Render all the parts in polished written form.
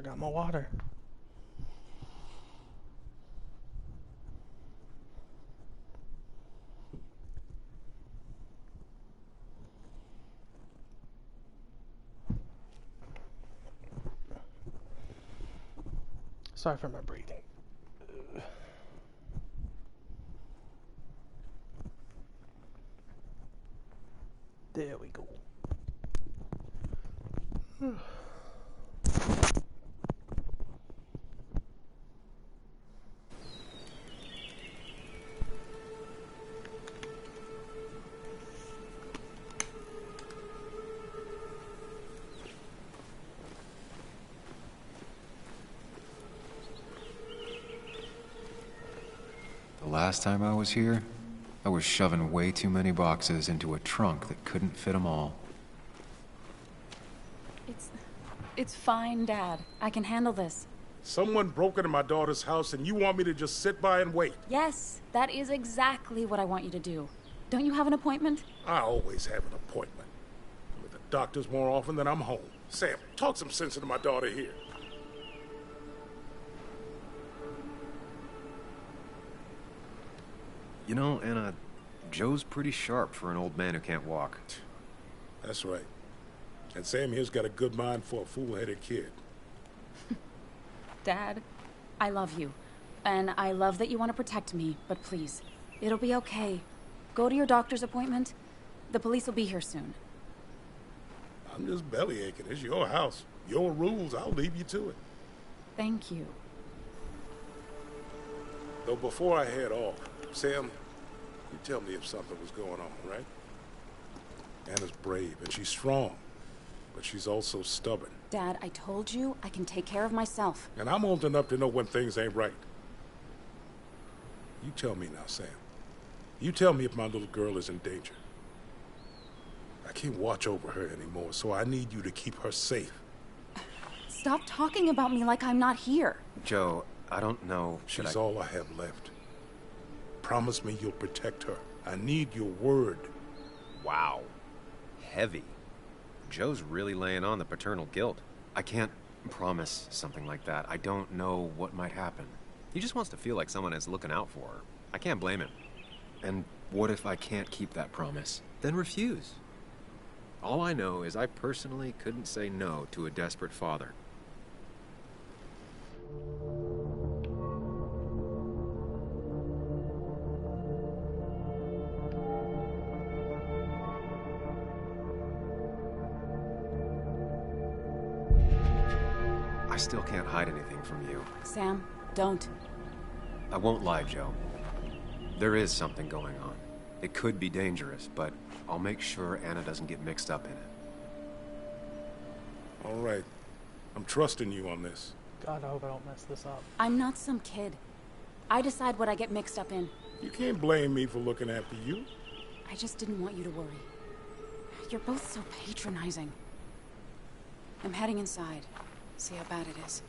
Forgot my water. Sorry for my breathing. There we go. The last time I was here, I was shoving way too many boxes into a trunk that couldn't fit them all. It's fine, Dad. I can handle this. Someone broke into my daughter's house and you want me to just sit by and wait? Yes, that is exactly what I want you to do. Don't you have an appointment? I always have an appointment. I'm at the doctor's more often than I'm home. Sam, talk some sense into my daughter here. You know, Anna, Joe's pretty sharp for an old man who can't walk. That's right. And Sam here's got a good mind for a fool-headed kid. Dad, I love you. And I love that you want to protect me, but please, it'll be okay. Go to your doctor's appointment. The police will be here soon. I'm just bellyaching. It's your house. Your rules. I'll leave you to it. Thank you. Though before I head off, Sam, you tell me if something was going on, right? Anna's brave and she's strong, but she's also stubborn. Dad, I told you I can take care of myself. And I'm old enough to know when things ain't right. You tell me now, Sam. You tell me if my little girl is in danger. I can't watch over her anymore, so I need you to keep her safe. Stop talking about me like I'm not here. Joe, I don't know. She's all I have left. Promise me you'll protect her. I need your word. Wow. Heavy. Joe's really laying on the paternal guilt. I can't promise something like that. I don't know what might happen. He just wants to feel like someone is looking out for her. I can't blame him. And what if I can't keep that promise? Then refuse. All I know is I personally couldn't say no to a desperate father. I still can't hide anything from you. Sam, don't. I won't lie, Joe. There is something going on. It could be dangerous, but I'll make sure Anna doesn't get mixed up in it. All right. I'm trusting you on this. God, I hope I don't mess this up. I'm not some kid. I decide what I get mixed up in. You can't blame me for looking after you. I just didn't want you to worry. You're both so patronizing. I'm heading inside. See how bad it is.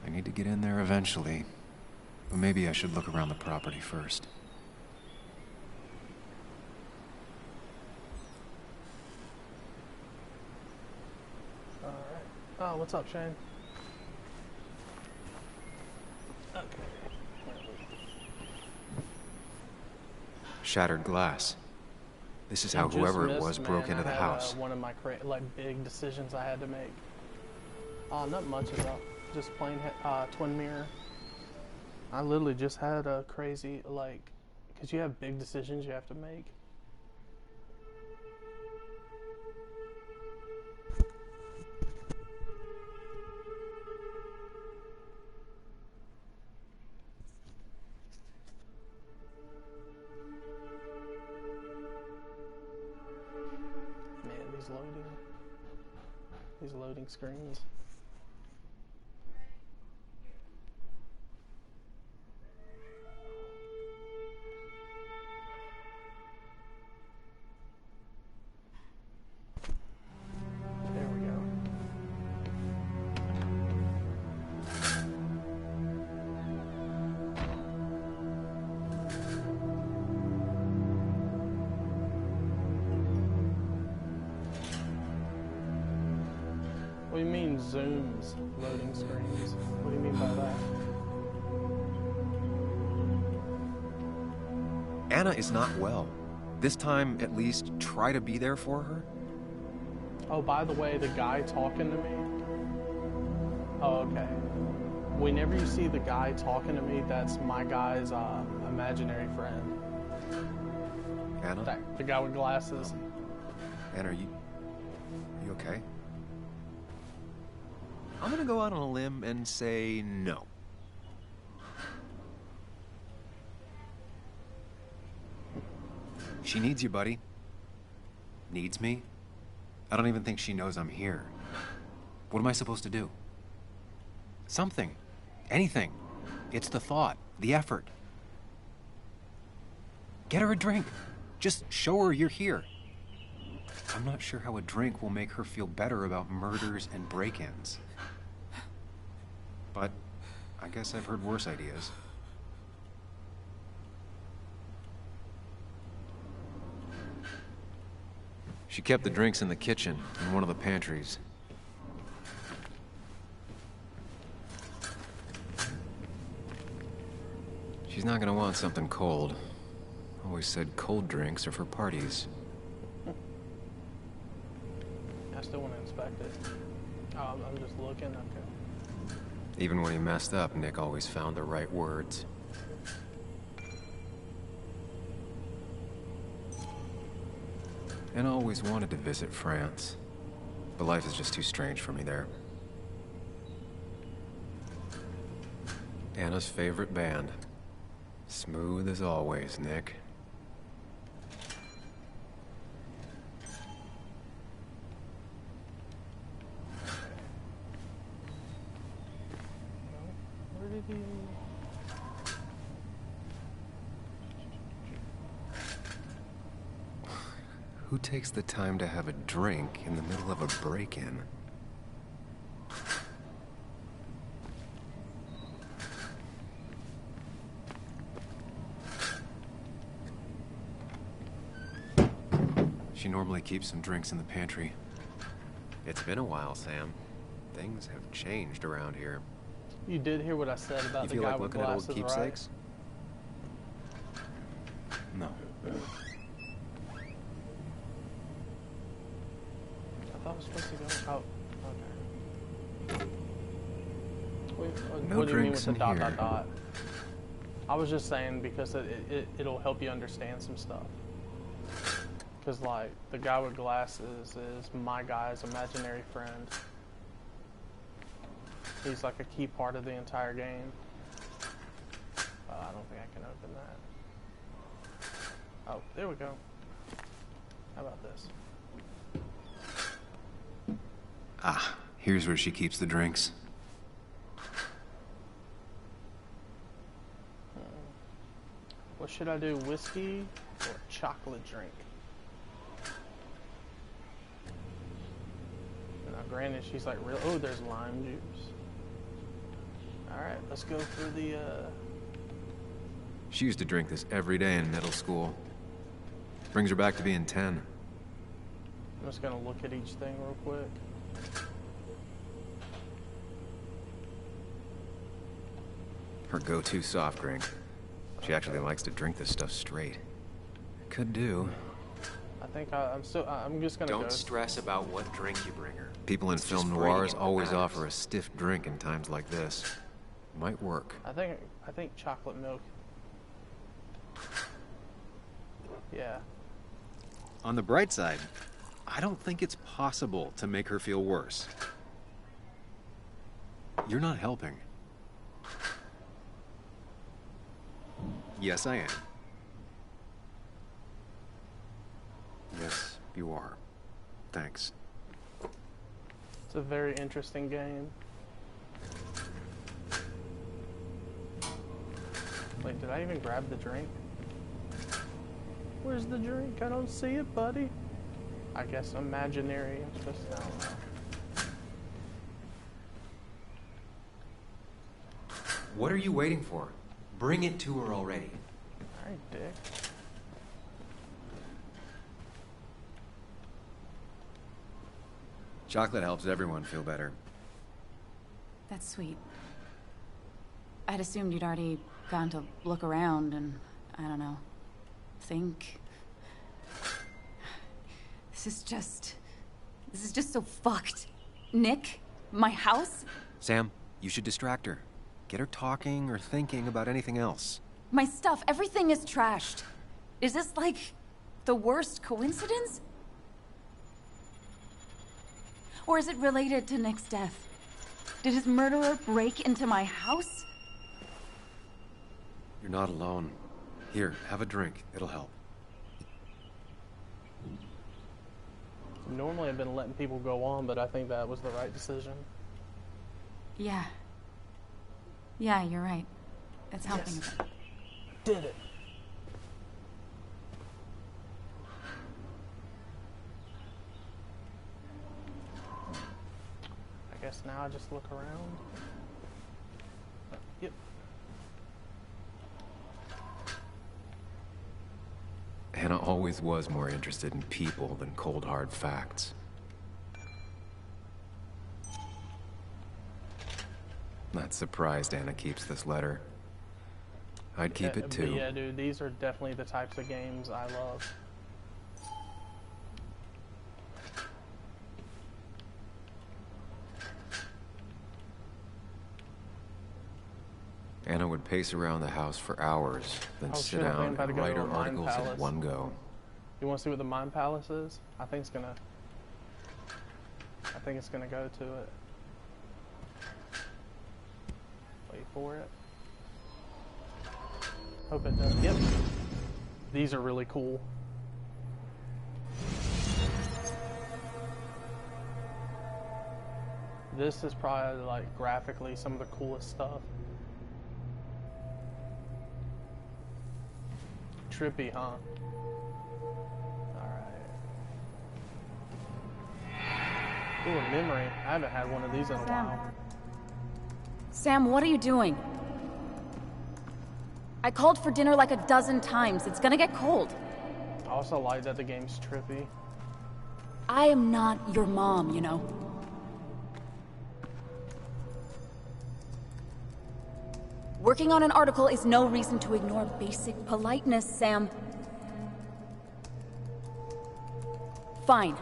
I need to get in there eventually, but maybe I should look around the property first. Alright. Oh, what's up, Shane? Okay. Shattered glass. This is how whoever it was broke into the house. One of my big decisions I had to make. Not much at all. Just plain twin mirror. I literally just had a crazy because you have big decisions you have to make. Man, these loading screens. There we go. What do you mean zooms loading screens? What do you mean by that? Anna is not well. This time, at least, try to be there for her. Oh, by the way, the guy talking to me. Oh, okay. Whenever you see the guy talking to me, that's my guy's imaginary friend. Anna? The guy with glasses. Anna, are you okay? I'm gonna go out on a limb and say no. She needs you, buddy. Needs me? I don't even think she knows I'm here. What am I supposed to do? Something. Anything. It's the thought, the effort. Get her a drink. Just show her you're here. I'm not sure how a drink will make her feel better about murders and break-ins. But I guess I've heard worse ideas. She kept the drinks in the kitchen, in one of the pantries. She's not gonna want something cold. Always said cold drinks are for parties. I still want to inspect it. Oh, I'm just looking. Okay. Even when he messed up, Nick always found the right words. And I always wanted to visit France. But life is just too strange for me there. Anna's favorite band. Smooth as always, Nick. Where did he... Who takes the time to have a drink in the middle of a break-in? She normally keeps some drinks in the pantry. It's been a while, Sam. Things have changed around here. You did hear what I said about You the feel guy like with looking at glasses, old keepsakes? No. I thought I was supposed to go. Oh, okay. Wait, No what do you mean drinks with the in dot, here. dot, dot? I was just saying because it'll help you understand some stuff. Because, like, the guy with glasses is my guy's imaginary friend. He's like a key part of the entire game. I don't think I can open that. Oh, there we go. How about this? Ah, here's where she keeps the drinks. What should I do, whiskey or chocolate drink? Now, granted, she's like, real. Oh, there's lime juice. All right, let's go for the. She used to drink this every day in middle school. Brings her back to being 10. I'm just gonna look at each thing real quick. Her go-to soft drink. She actually likes to drink this stuff straight. Could do. I think I'm just gonna go. Don't stress about what drink you bring her. People in It's film just noirs bringing always matters. offer a stiff drink in times like this. Might work. I think chocolate milk. Yeah. On the bright side, I don't think it's possible to make her feel worse. You're not helping. Yes, I am. Yes, you are. Thanks. It's a very interesting game. Wait, did I even grab the drink? Where's the drink? I don't see it, buddy. I guess imaginary. I'm supposed to, I don't know. What are you waiting for? Bring it to her already. Alright, dick. Chocolate helps everyone feel better. That's sweet. I'd assumed you'd already gone to look around and, I don't know, think. This is just so fucked. Nick? My house? Sam, you should distract her. Get her talking or thinking about anything else. My stuff, everything is trashed. Is this like the worst coincidence? Or is it related to Nick's death? Did his murderer break into my house? You're not alone. Here, have a drink. It'll help. Normally I've been letting people go on, but I think that was the right decision. Yeah. Yeah, you're right. It's helping Yes. a bit. Did it. I guess now I just look around. Yep. Anna always was more interested in people than cold hard facts. Not surprised Anna keeps this letter. I'd keep it But too. yeah, dude, these are definitely the types of games I love. Anna would pace around the house for hours, then Oh, sit shit, I think I'm down about to and go write to her a Mind articles in Palace. one go. You want to see what the Mind Palace is? I think it's gonna go to it. Wait for it. Hope it does. Yep. These are really cool. This is probably like graphically some of the coolest stuff. Trippy, huh? Alright. Ooh, a memory. I haven't had one of these in a while. Sam, what are you doing? I called for dinner like a dozen times. It's gonna get cold. I also like that the game's trippy. I am not your mom, you know. Working on an article is no reason to ignore basic politeness, Sam. Fine.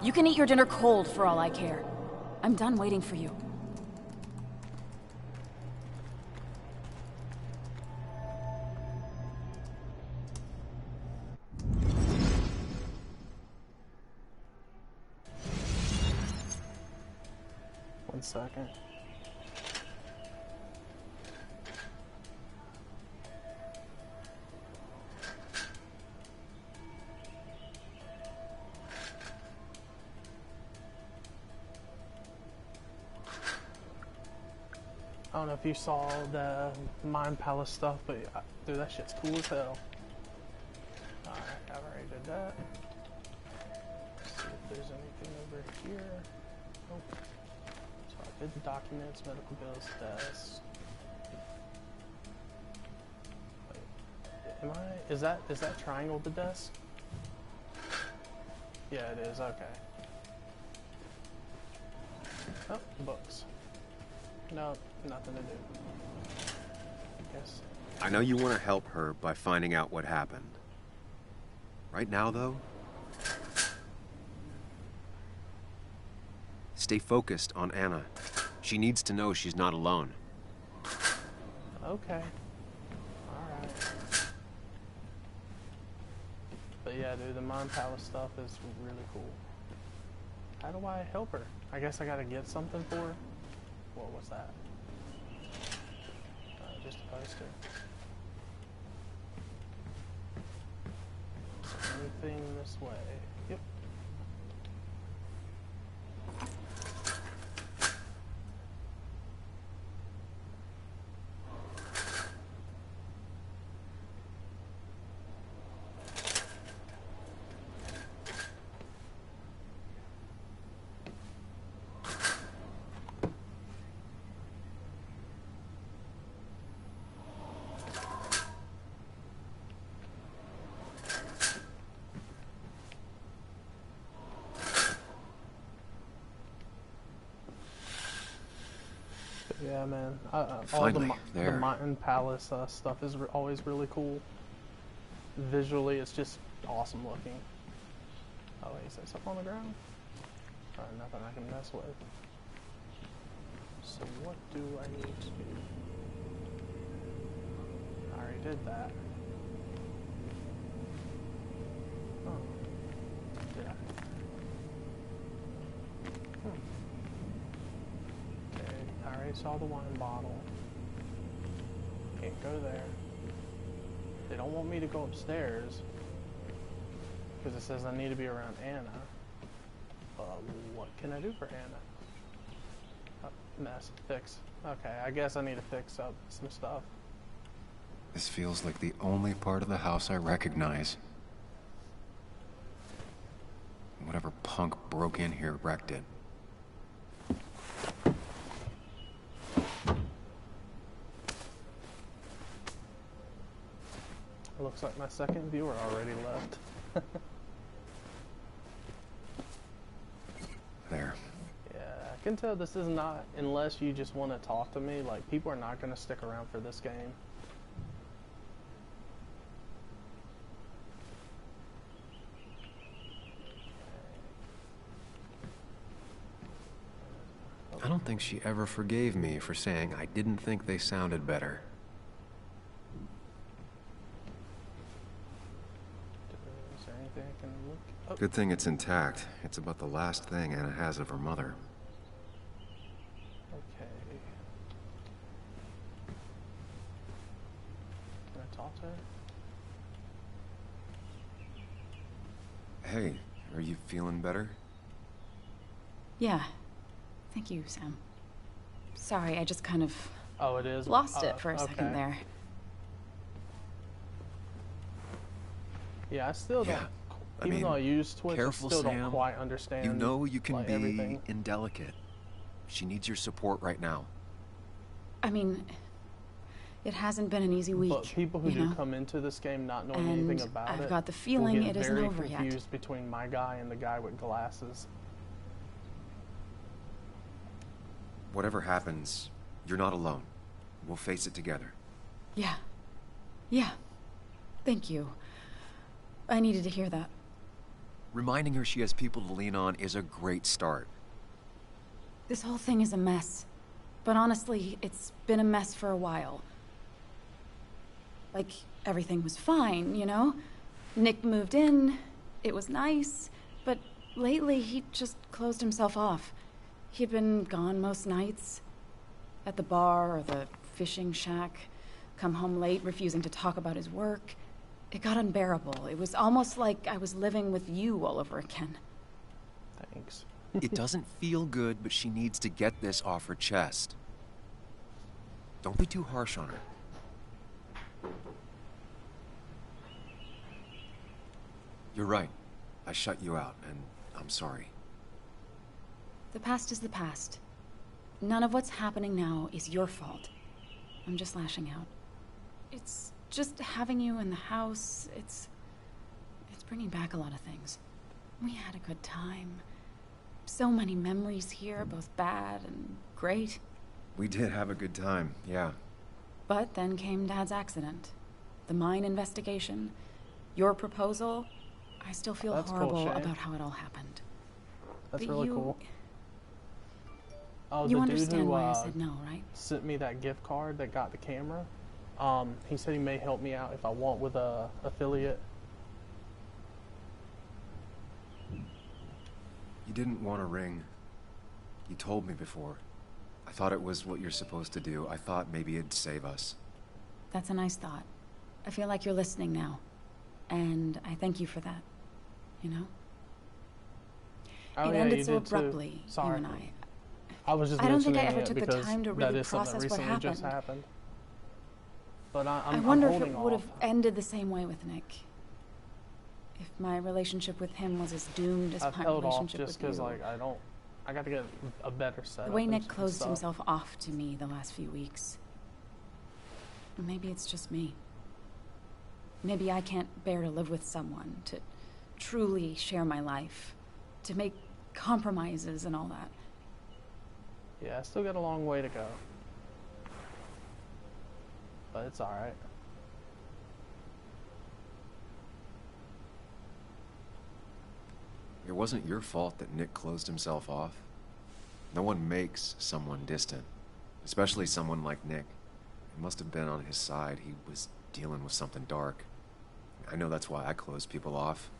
You can eat your dinner cold for all I care. I'm done waiting for you. One second. I don't know if you saw the Mind Palace stuff, but dude, that shit's cool as hell. Alright, I've already did that. Let's see if there's anything over here. Nope. So I did the documents, medical bills, desk. Wait, is that triangle the desk? Yeah, it is, okay. Oh, books. Nope, nothing to do. Guess. I know you want to help her by finding out what happened. Right now, though, stay focused on Anna. She needs to know she's not alone. Okay. Alright. But yeah, dude, the Mind Palace stuff is really cool. How do I help her? I guess I gotta get something for her. What was that? Just a poster. Anything this way? Yep. Yeah, man. Finally, The there. Mayan Palace stuff is always really cool. Visually, it's just awesome looking. Oh, wait, is there stuff on the ground? Alright, nothing I can mess with. So what do I need to do? I already did that. Oh. Did I? Okay, I already saw the wine bottle. Can't go there. They don't want me to go upstairs because it says I need to be around Anna. What can I do for Anna? Mess. Fix. Okay, I guess I need to fix up some stuff. This feels like the only part of the house I recognize. Whatever punk broke in here wrecked it. Looks like my second viewer already left. There. Yeah, I can tell this is not, unless you just want to talk to me, like, people are not going to stick around for this game. I don't think she ever forgave me for saying I didn't think they sounded better. Is there anything I can look? Oh, Good thing it's intact. It's about the last thing Anna has of her mother. okay. Can I talk to her? Hey, are you feeling better? Yeah. Thank you, Sam. Sorry, I just kind of Oh, it is? lost it for a second okay. there. Yeah, I still don't. Yeah, I Even mean, though I use Twitch, I careful, still don't Sam. quite understand. You know you can like, be everything. indelicate. She needs your support right now. I mean, it hasn't been an easy week. But people who you do know? come into this game not knowing And anything about I've it, got the will feeling get it isn't very over yet. confused between my guy and the guy with glasses. Whatever happens, you're not alone. We'll face it together. Yeah. Yeah. Thank you. I needed to hear that. Reminding her she has people to lean on is a great start. This whole thing is a mess. But honestly, it's been a mess for a while. Like, everything was fine, you know? Nick moved in, it was nice, but lately he just closed himself off. He'd been gone most nights. At the bar or the fishing shack. Come home late, refusing to talk about his work. It got unbearable. It was almost like I was living with you all over again. Thanks. It doesn't feel good, but she needs to get this off her chest. Don't be too harsh on her. You're right. I shut you out, and I'm sorry. The past is the past. None of what's happening now is your fault. I'm just lashing out. It's just having you in the house. It's bringing back a lot of things. We had a good time. So many memories here, both bad and great. We did have a good time, yeah. But then came Dad's accident. The mine investigation. Your proposal. I still feel That's cool, horrible Shay. about how it all happened. That's But really you- cool. Oh, You the dude understand who why I said no, right? sent me that gift card that got the camera. He said he may help me out if I want with a affiliate. You didn't want a ring. You told me before. I thought it was what you're supposed to do. I thought maybe it'd save us. That's a nice thought. I feel like you're listening now. And I thank you for that. You know? Oh, It yeah, ended you so did too. abruptly, you Sorry. and I. I was just I don't think I mentioning ever it took the because time to that really is something process what recently just happened. happened. But I I'm wonder if holding it would have off. ended the same way with Nick. If my relationship with him was as doomed as I've my held off relationship just with you. because, like, I got to get a better setup. The way and Nick closed stuff. himself off to me the last few weeks. Maybe it's just me. Maybe I can't bear to live with someone, to truly share my life, to make compromises and all that. Yeah, I still got a long way to go. but it's alright. It wasn't your fault that Nick closed himself off. No one makes someone distant, especially someone like Nick. It must have been on his side. He was dealing with something dark. I know that's why I closed people off.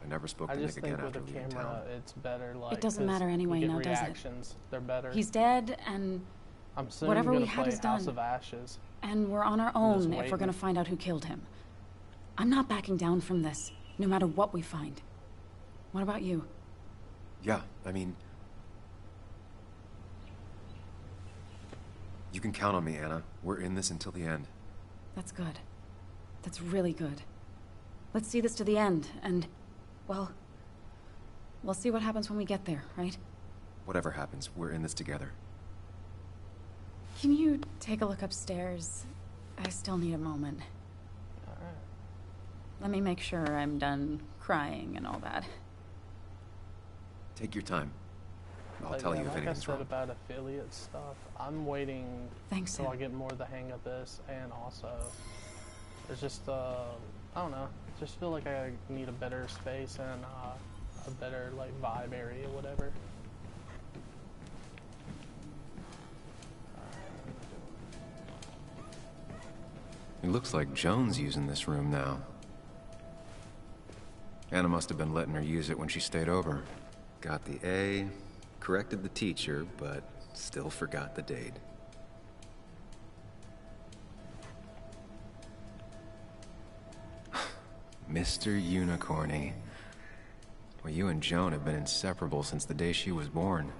I never spoke to Nick again after with a leaving town. camera, it's better. Like, It doesn't 'cause matter anyway you get now, does it? reactions. They're better. He's dead, and I'm soon whatever gonna we had play is House done. of Ashes. and we're on our just own if we're waiting. gonna find out who killed him. I'm not backing down from this, no matter what we find. What about you? Yeah, I mean... You can count on me, Anna. We're in this until the end. That's good. That's really good. Let's see this to the end, and, well, we'll see what happens when we get there, right? Whatever happens, we're in this together. Can you take a look upstairs? I still need a moment. Alright. Let me make sure I'm done crying and all that. Take your time. I'll But tell yeah, you if like anything's I said wrong. about affiliate stuff, I'm waiting Thanks, till Sam. I get more of the hang of this, and also, there's just, I don't know, just feel like I need a better space and a better, like, vibe area, whatever. It looks like Joan's using this room now. Anna must have been letting her use it when she stayed over. Got the A, corrected the teacher, but still forgot the date. Mr. Unicorny. Well, you and Joan have been inseparable since the day she was born.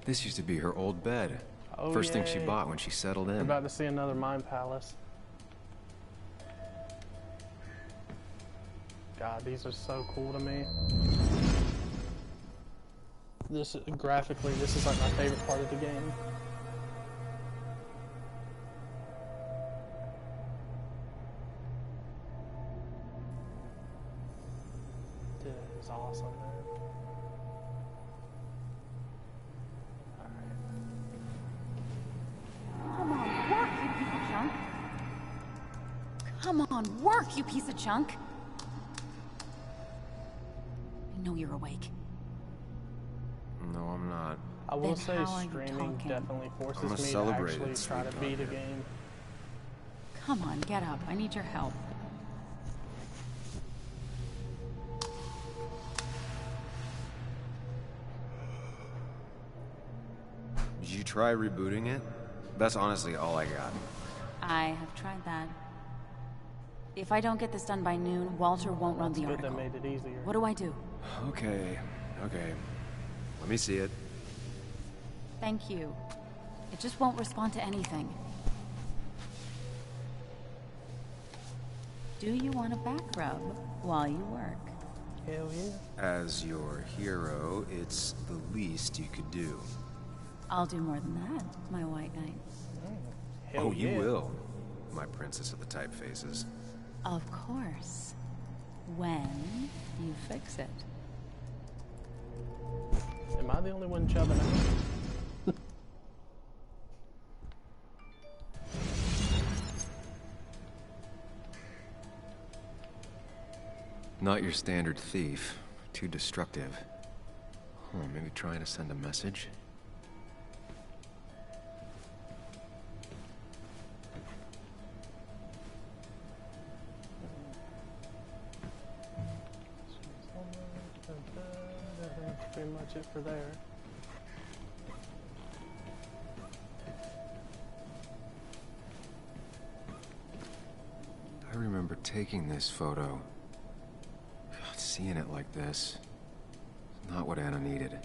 This used to be her old bed. Oh, First thing she yay. bought when she settled We're in. about to see another Mind Palace. God, these are so cool to me. This, graphically, this is like my favorite part of the game. Dude, it's awesome, man. Come on, work, you piece of junk! I know you're awake. No, I'm not. I will Then say how are you streaming talking? definitely forces I'm a me to celebrated actually try to sweetheart. beat a game. Come on, get up. I need your help. Did you try rebooting it? That's honestly all I got. I have tried that. If I don't get this done by noon, Walter won't run the Good that article. made it easier. What do I do? Okay. Let me see it. Thank you. It just won't respond to anything. Do you want a back rub while you work? Hell yeah. As your hero, it's the least you could do. I'll do more than that, my white knight. Hell Oh, you yeah. will, my princess of the typefaces. Of course. When you fix it. Am I the only one chubbing out? Not your standard thief. Too destructive. Maybe trying to send a message? That's pretty much it for there. I remember taking this photo. God, seeing it like this. Not what Anna needed.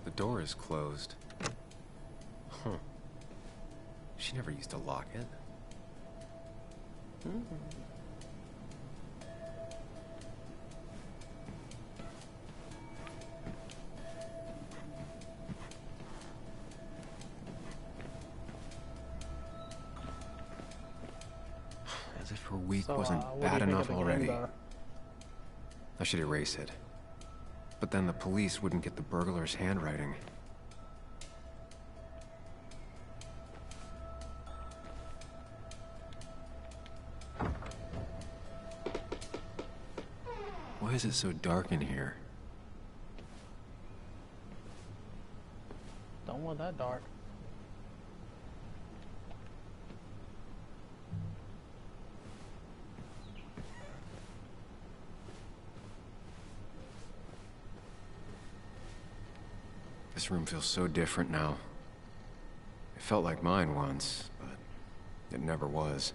The is closed. Huh. She never used to lock it. As if her week wasn't what do you bad think enough of the game, already. though? I should erase it. But then the police wouldn't get the burglar's handwriting. Why is it so dark in here? Don't want that dark. This room feels so different now. It felt like mine once, but it never was.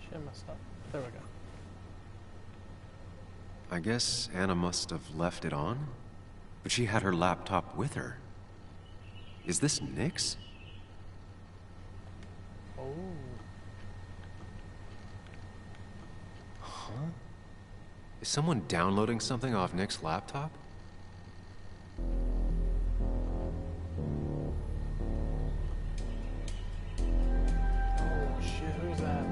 Shit messed up. There we go. I guess Anna must have left it on, but she had her laptop with her. Is this Nick's? Oh. Huh? Is someone downloading something off Nick's laptop? Oh shit, who's that?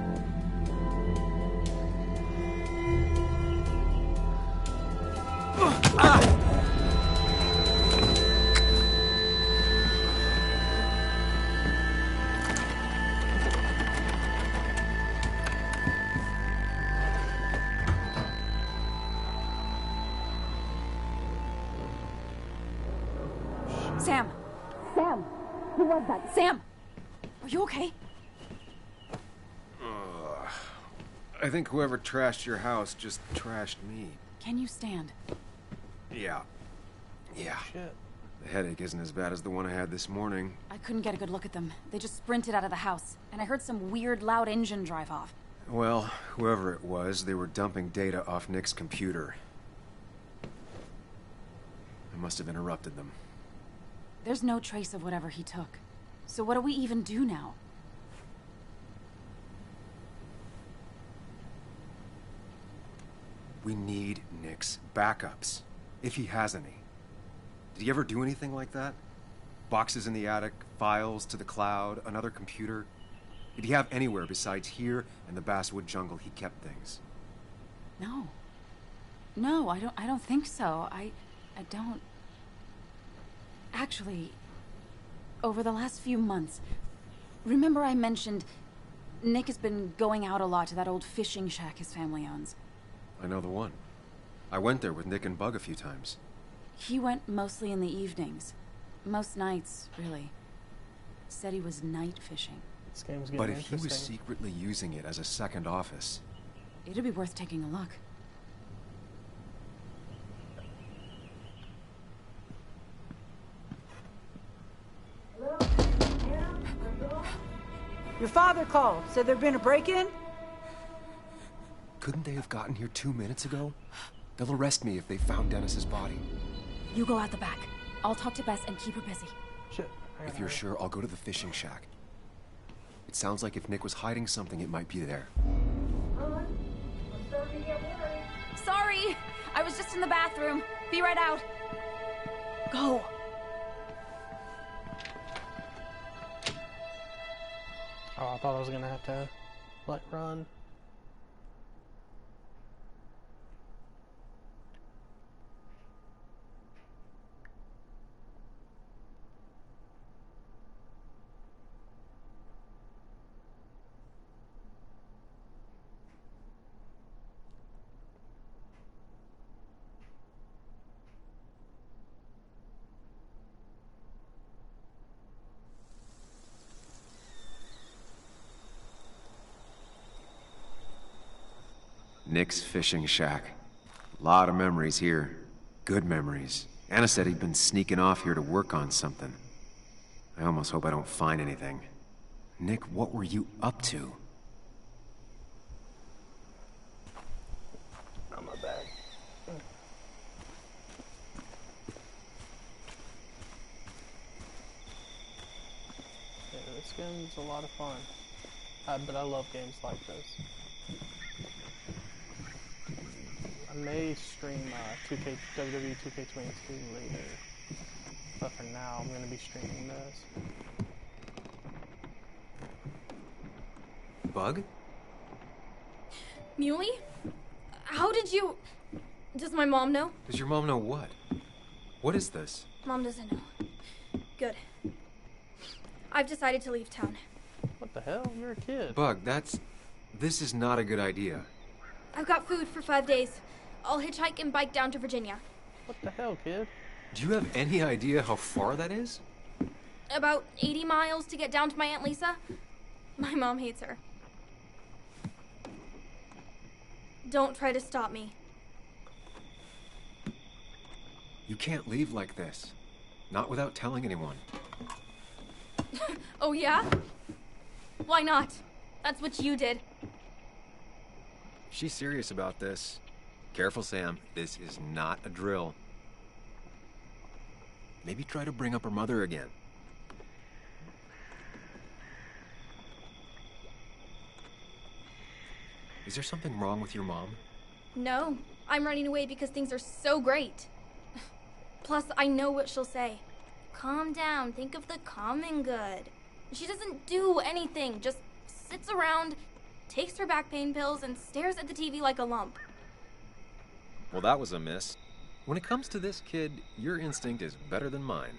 Sam! Sam! Who was that? Sam! Are you okay? I think whoever trashed your house just trashed me. Can you stand? Yeah. Shit. The headache isn't as bad as the one I had this morning. I couldn't get a good look at them. They just sprinted out of the house, and I heard some weird, loud engine drive off. Well, whoever it was, they were dumping data off Nick's computer. I must have interrupted them. There's no trace of whatever he took. So what do we even do now? We need Nick's backups, if he has any. Did he ever do anything like that? Boxes in the attic, files to the cloud, another computer? Did he have anywhere besides here and the Basswood jungle he kept things? No. No, I don't think so. I don't... Actually, over the last few months, remember I mentioned Nick has been going out a lot to that old fishing shack his family owns. I know the one. I went there with Nick and Bug a few times. He went mostly in the evenings. Most nights, really. Said he was night fishing. This game's getting But if he interesting. was secretly using it as a second office, It'd be worth taking a look. Your father called. Said there'd been a break-in? couldn't they have gotten here 2 minutes ago? They'll arrest me if they found Dennis's body. You go out the back. I'll talk to Bess and keep her busy. Shit. I If gotta you're hurry. sure, I'll go to the fishing shack. It sounds like if Nick was hiding something, it might be there. Sorry! I was just in the bathroom. Be right out. Go. Oh, I thought I was gonna have to, like, run. Nick's fishing shack. Lot of memories here. Good memories. Anna said he'd been sneaking off here to work on something. I almost hope I don't find anything. Nick, what were you up to? Not my bag. skin's a lot of fun. But I love games like this. I may stream 2K WWE 2K22 later, but for now I'm going to be streaming this. Bug? Muley? How did you... Does my mom know? Does your mom know what? What is this? Mom doesn't know. Good. I've decided to leave town. What the hell? You're a kid. Bug, this is not a good idea. I've got food for 5 days. I'll hitchhike and bike down to Virginia. What the hell, kid? Do you have any idea how far that is? About 80 miles to get down to my Aunt Lisa. My mom hates her. Don't try to stop me. You can't leave like this. Not without telling anyone. Oh, yeah? Why not? That's what you did. She's serious about this. Careful, Sam. This is not a drill. Maybe try to bring up her mother again. Is there something wrong with your mom? No, I'm running away because things are so great. Plus, I know what she'll say. Calm down, think of the common good. She doesn't do anything, just sits around, takes her back pain pills, and stares at the TV like a lump. Well, that was a miss. When it comes to this kid, your instinct is better than mine.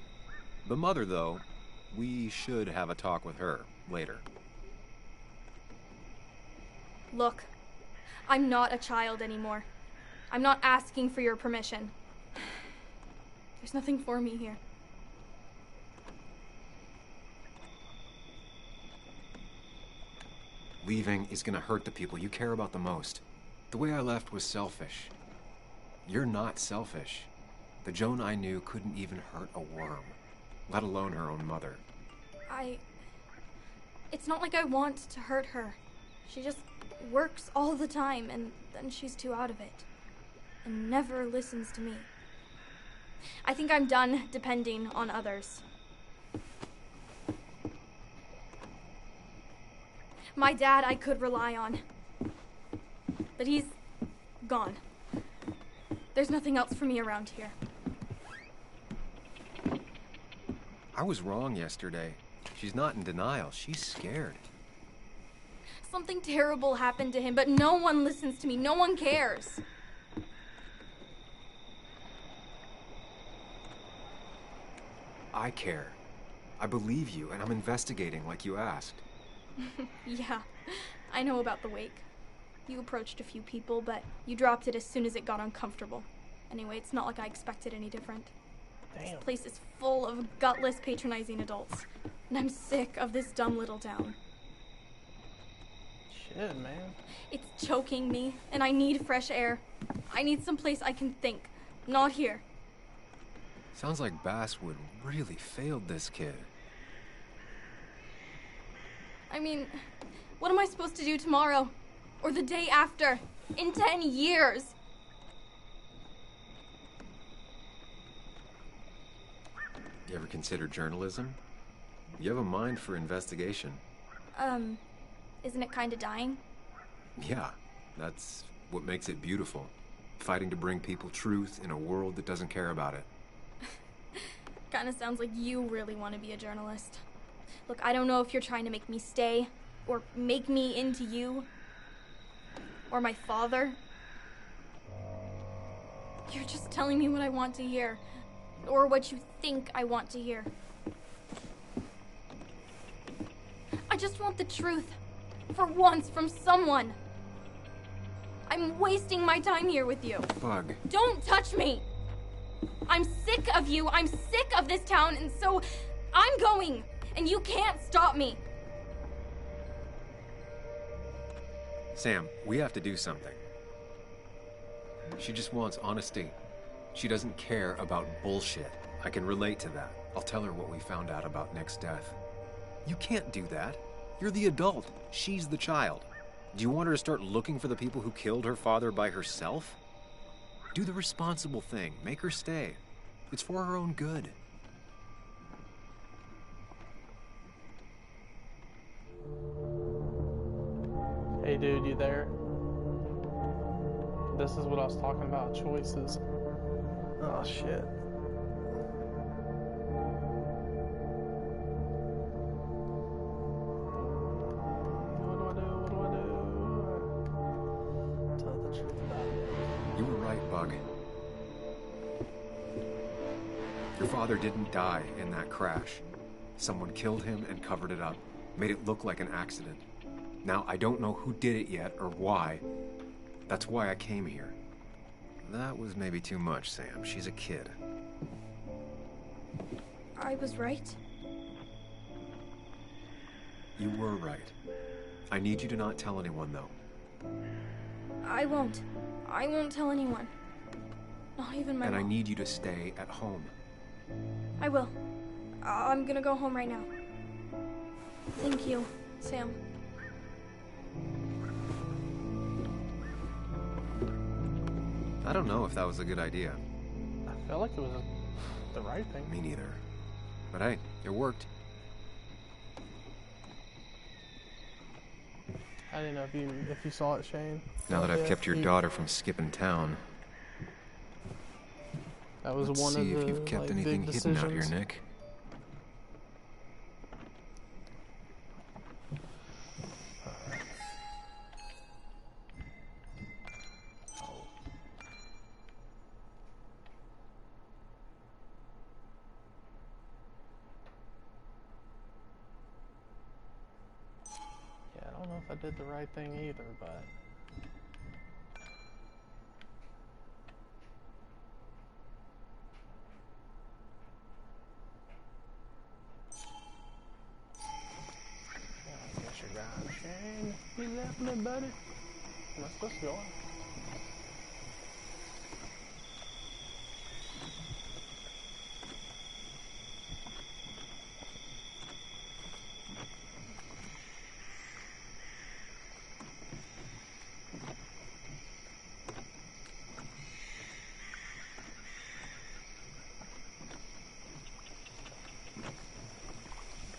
The mother, though, we should have a talk with her later. Look, I'm not a child anymore. I'm not asking for your permission. There's nothing for me here. Leaving is gonna hurt the people you care about the most. The way I left was selfish. You're not selfish. The Joan I knew couldn't even hurt a worm, let alone her own mother. It's not like I want to hurt her. She just works all the time, and then she's too out of it. And never listens to me. I think I'm done depending on others. My dad I could rely on. But he's gone. There's nothing else for me around here. I was wrong yesterday. She's not in denial. She's scared. Something terrible happened to him, but no one listens to me. No one cares. I care. I believe you, and I'm investigating like you asked. Yeah, I know about the wake. You approached a few people, but you dropped it as soon as it got uncomfortable. Anyway, it's not like I expected any different. Damn. This place is full of gutless, patronizing adults. And I'm sick of this dumb little town. Shit, man. It's choking me, and I need fresh air. I need someplace I can think. Not here. Sounds like Basswood really failed this kid. I mean, what am I supposed to do tomorrow? Or the day after? In 10 years? You ever consider journalism? You have a mind for investigation. Isn't it kinda dying? Yeah, that's what makes it beautiful. Fighting to bring people truth in a world that doesn't care about it. Kinda sounds like you really want to be a journalist. Look, I don't know if you're trying to make me stay, or make me into you, or my father. You're just telling me what I want to hear, or what you think I want to hear. I just want the truth, for once, from someone. I'm wasting my time here with you. Bug. Don't touch me! I'm sick of you, I'm sick of this town, and so I'm going, and you can't stop me. Sam, we have to do something. She just wants honesty. She doesn't care about bullshit. I can relate to that. I'll tell her what we found out about Nick's death. You can't do that. You're the adult. She's the child. Do you want her to start looking for the people who killed her father by herself? Do the responsible thing. Make her stay. It's for her own good. Hey dude, you there? This is what I was talking about, choices. Oh shit. What do I do? What do I do? Tell the truth about it. You were right, Bug. Your father didn't die in that crash. Someone killed him and covered it up, made it look like an accident. Now, I don't know who did it yet or why. That's why I came here. That was maybe too much, Sam. She's a kid. I was right. You were right. I need you to not tell anyone, though. I won't. I won't tell anyone. Not even my And I mom. need you to stay at home. I will. I'm gonna go home right now. Thank you, Sam. I don't know if that was a good idea. I felt like it was the right thing. Me neither. But hey, it worked. I didn't know if you saw it, Shane. Now that I've Yeah, kept your you- daughter from skipping town, That was let's one see of if the you've kept like, anything big hidden out decisions. here, Nick. Yeah, I don't know if I did the right thing either, but I guess you're gone, Shane. You left me, buddy. Am I supposed to go on?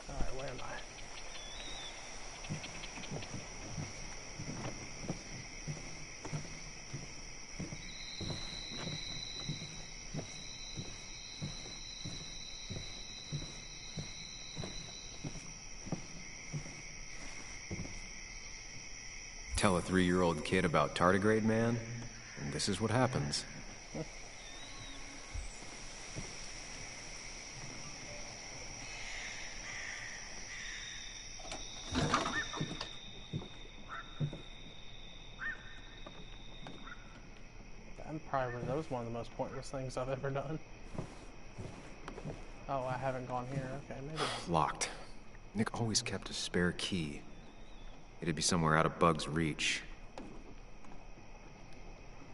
Alright, where am I? Tell a 3-year-old kid about tardigrade man, and this is what happens. That was one of the most pointless things I've ever done. Oh, I haven't gone here. Okay, maybe it's... Locked. Nick always kept a spare key. It'd be somewhere out of Bug's reach.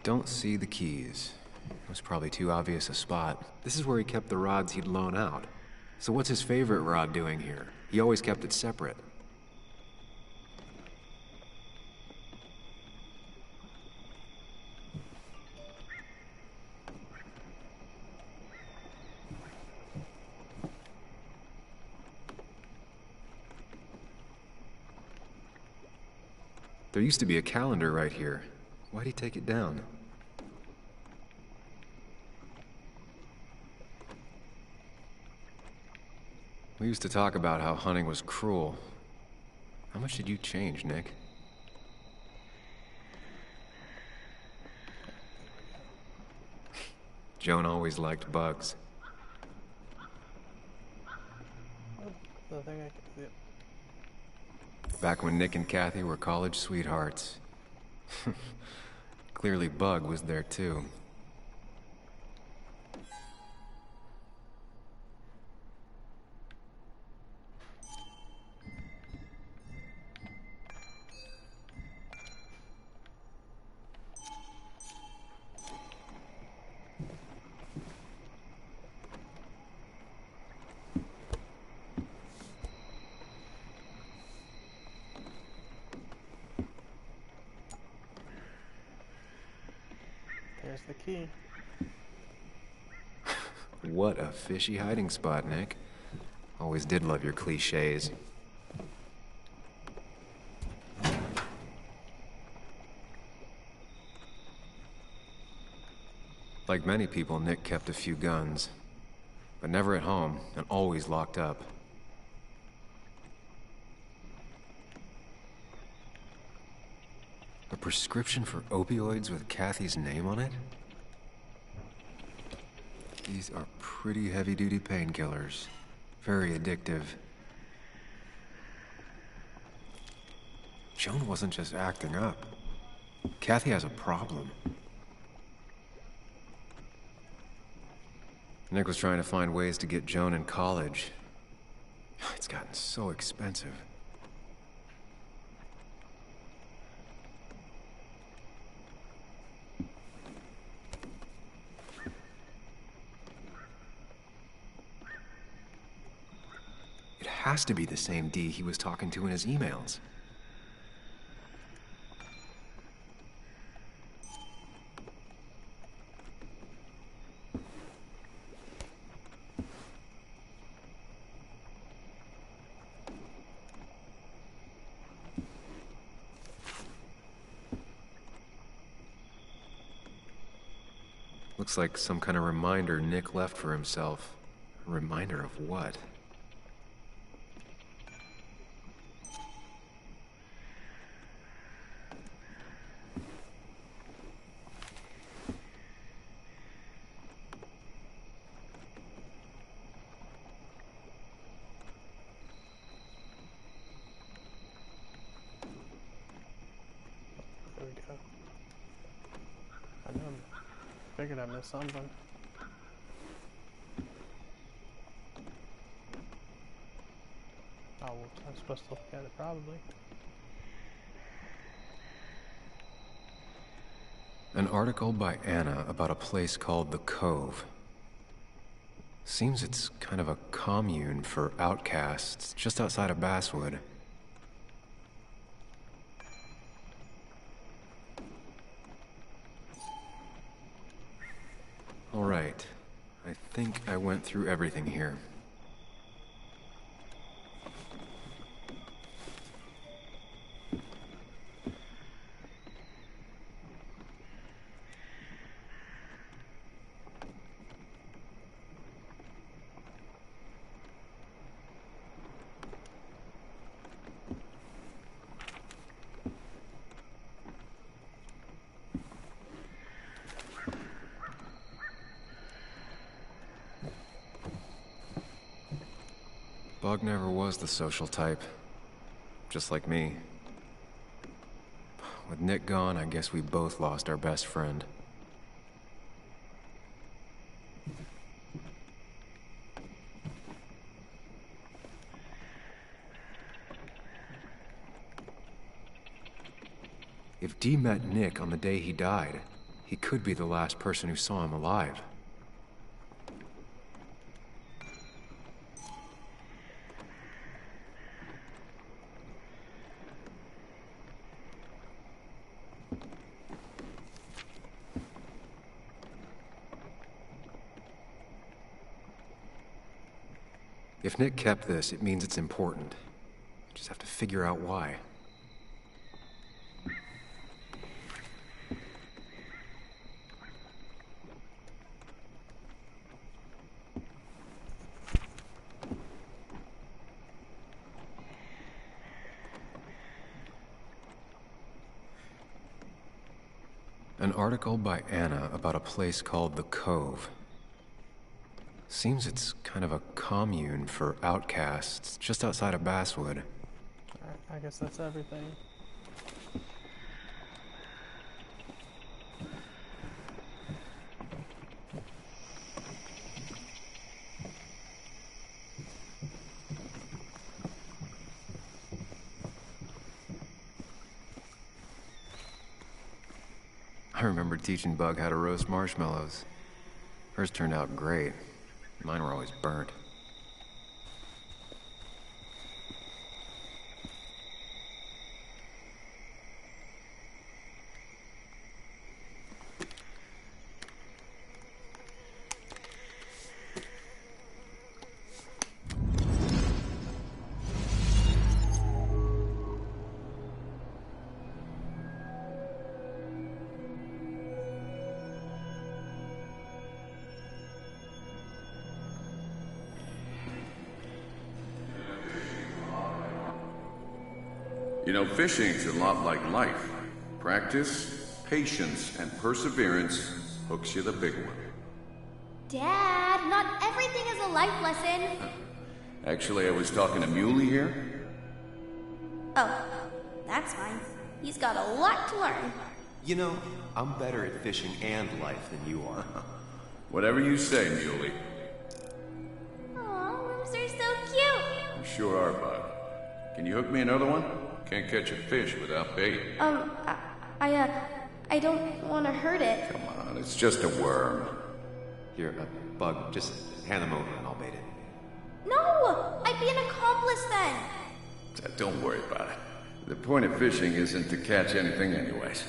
Don't see the keys. It was probably too obvious a spot. This is where he kept the rods he'd loan out. So what's his favorite rod doing here? He always kept it separate. There used to be a calendar right here. Why'd he take it down? We used to talk about how hunting was cruel. How much did you change, Nick? Joan always liked bugs. The thing I could... Yeah. Back when Nick and Kathy were college sweethearts. Clearly Bug was there too. There's the key. What a fishy hiding spot, Nick. Always did love your cliches. Like many people, Nick kept a few guns, but never at home and always locked up. A prescription for opioids with Kathy's name on it? These are pretty heavy-duty painkillers. Very addictive. Joan wasn't just acting up. Kathy has a problem. Nick was trying to find ways to get Joan in college. It's gotten so expensive. It has to be the same D he was talking to in his emails. Looks like some kind of reminder Nick left for himself. A reminder of what? There we go. I know. Figured I missed something. Oh, well, I'm supposed to look at it probably. An article by Anna about a place called The Cove. Seems it's kind of a commune for outcasts just outside of Basswood. All right. I think I went through everything here. Bug never was the social type. Just like me. With Nick gone, I guess we both lost our best friend. If Dee met Nick on the day he died, he could be the last person who saw him alive. If Nick kept this, it means it's important. I just have to figure out why. An article by Anna about a place called The Cove. Seems it's kind of a commune for outcasts just outside of Basswood. Alright, I guess that's everything. I remember teaching Bug how to roast marshmallows. Hers turned out great. Mine were always burnt. You know, fishing's a lot like life. Practice, patience, and perseverance hooks you the big one. Dad, not everything is a life lesson. Actually, I was talking to Muley here. Oh, that's fine. He's got a lot to learn. You know, I'm better at fishing and life than you are. Whatever you say, Muley. Aw, worms are so cute. You sure are, Bud. Can you hook me another one? Can't catch a fish without bait. I don't want to hurt it. Come on, it's just a worm. Here, Bug, just hand them over and I'll bait it. No! I'd be an accomplice then. Don't worry about it. The point of fishing isn't to catch anything anyways.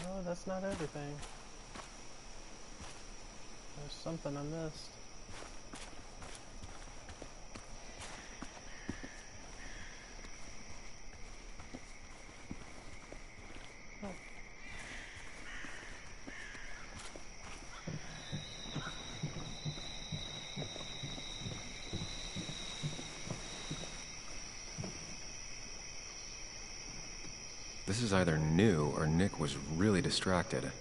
No, that's not everything. There's something I missed. Oh. This is either new or Nick was really distracted.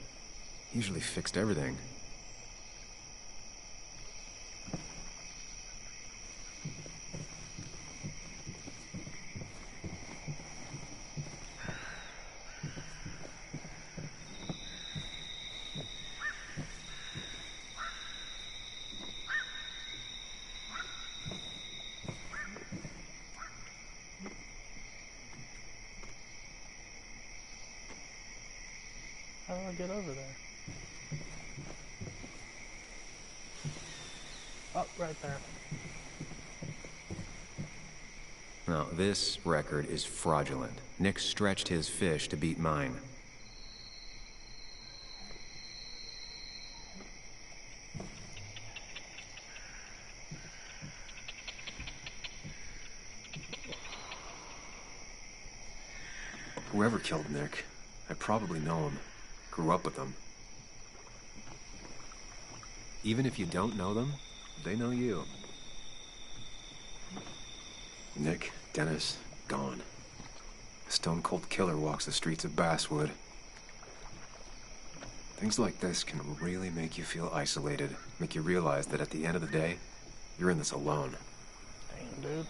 He usually fixed everything. How do I get over there? Oh, right there. Now, this record is fraudulent. Nick stretched his fish to beat mine. Whoever killed Nick, I probably know him. Grew up with them. Even if you don't know them, they know you. Nick, Dennis, gone. A stone-cold killer walks the streets of Basswood. Things like this can really make you feel isolated, make you realize that at the end of the day, you're in this alone. Damn, dude.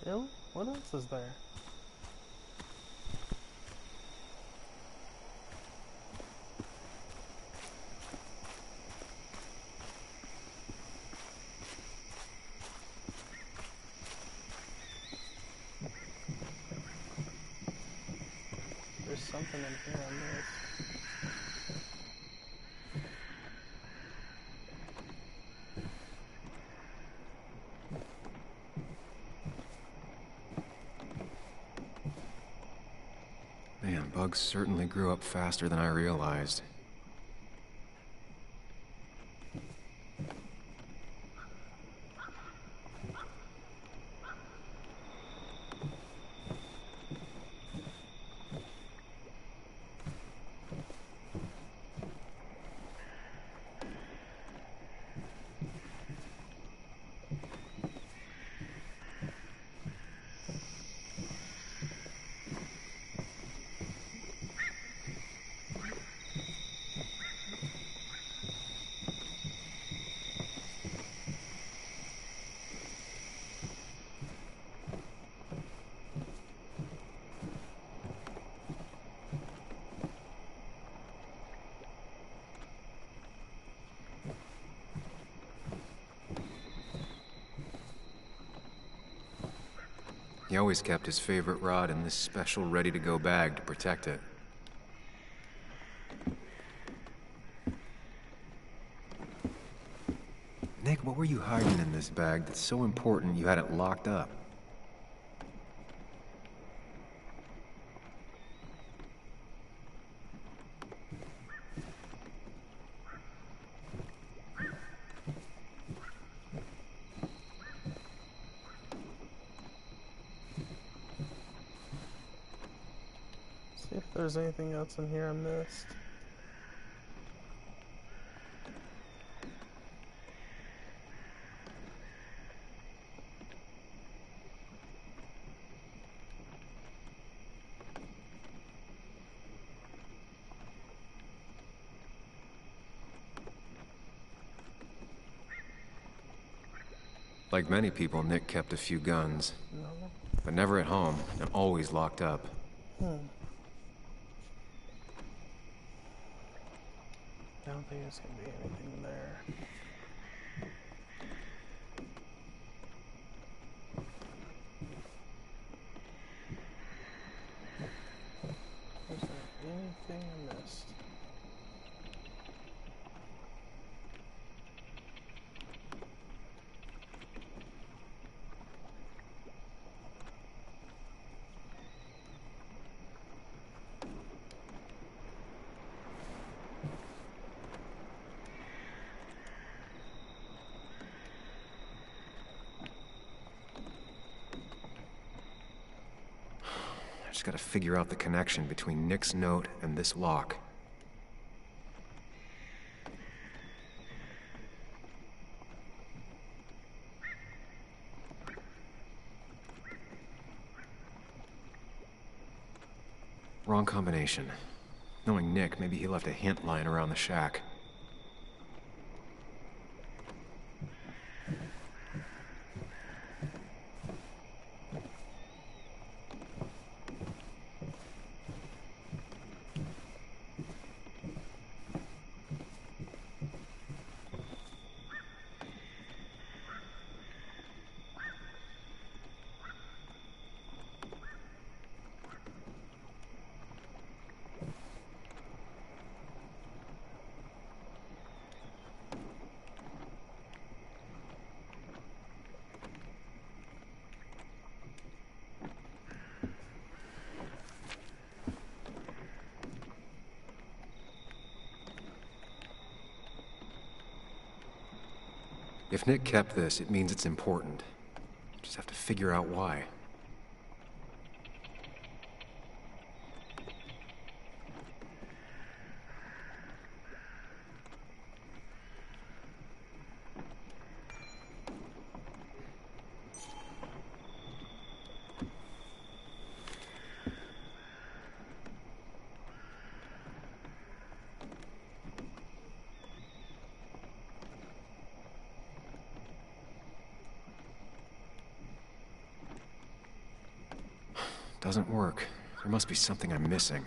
Really? What else is there? There's something in here I missed. Man, Bugs certainly grew up faster than I realized. He always kept his favorite rod in this special ready-to-go bag to protect it. Nick, what were you hiding in this bag that's so important you had it locked up? See if there's anything else in here I missed. Like many people, Nick kept a few guns, No. but never at home and always locked up. I don't think there's gonna be anything there. Is there anything I missed? I just gotta figure out the connection between Nick's note and this lock. Wrong combination. Knowing Nick, maybe he left a hint lying around the shack. If Nick kept this, it means it's important. Just have to figure out why. Doesn't work. There must be something I'm missing.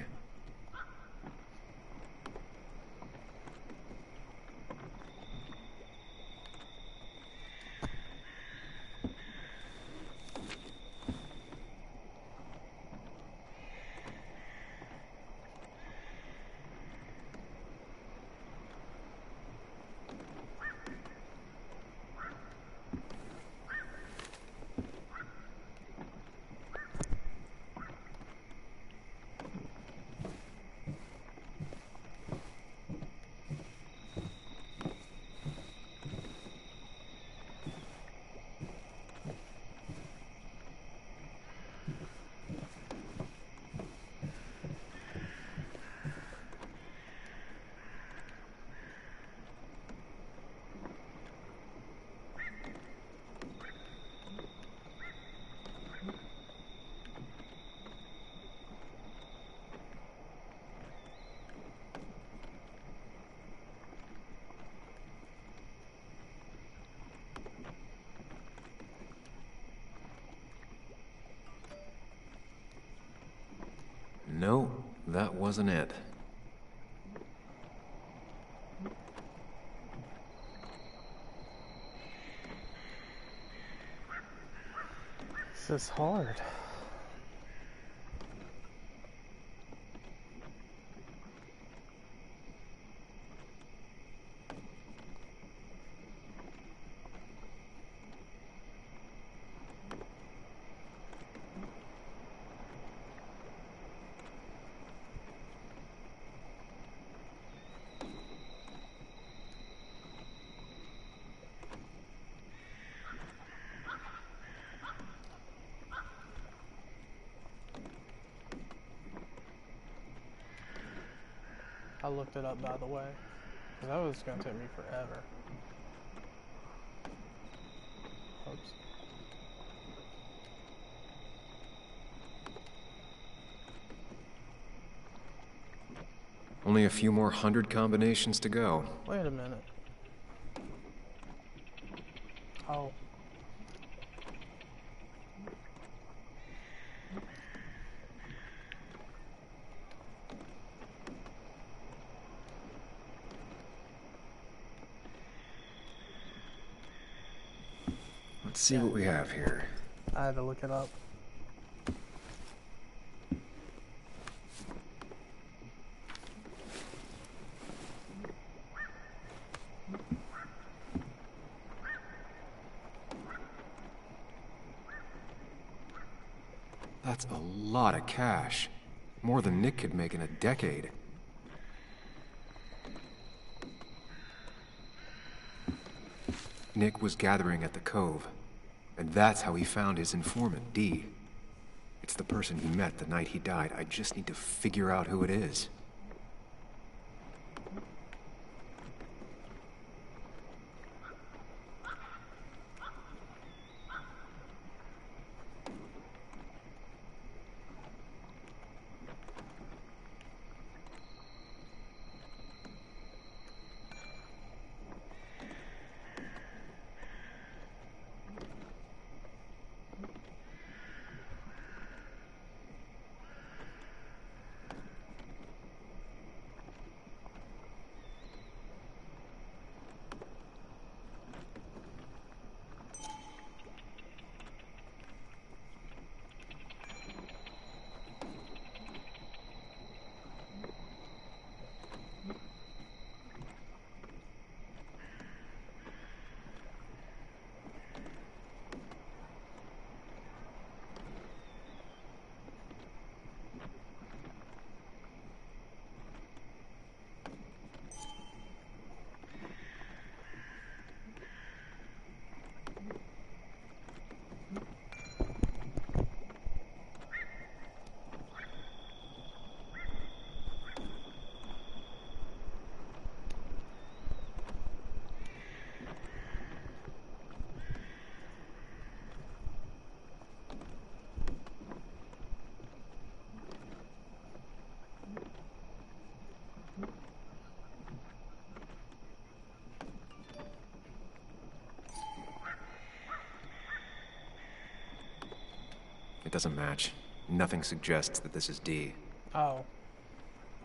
No, that wasn't it. This is hard. I looked it up, by the way. That was going to take me forever. Oops. Only a few more 100 combinations to go. Wait a minute. Oh. Let's see what we have here. I had to look it up. That's a lot of cash. More than Nick could make in a decade. Nick was gathering at the Cove, and that's how he found his informant, Dee. It's the person he met the night he died. I just need to figure out who it is. It doesn't match. Nothing suggests that this is Dee. Oh.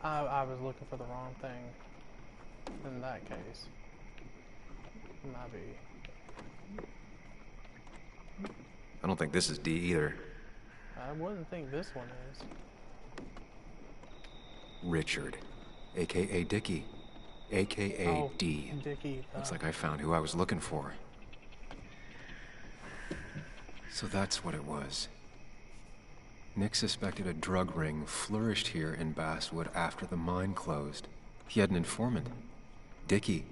I was looking for the wrong thing. In that case. Might be. I don't think this is Dee either. I wouldn't think this one is. Richard, a.k.a. Dickie, a.k.a. Dee. Dickie. Looks like I found who I was looking for. So that's what it was. Nick suspected a drug ring flourished here in Basswood after the mine closed. He had an informant, Dickie.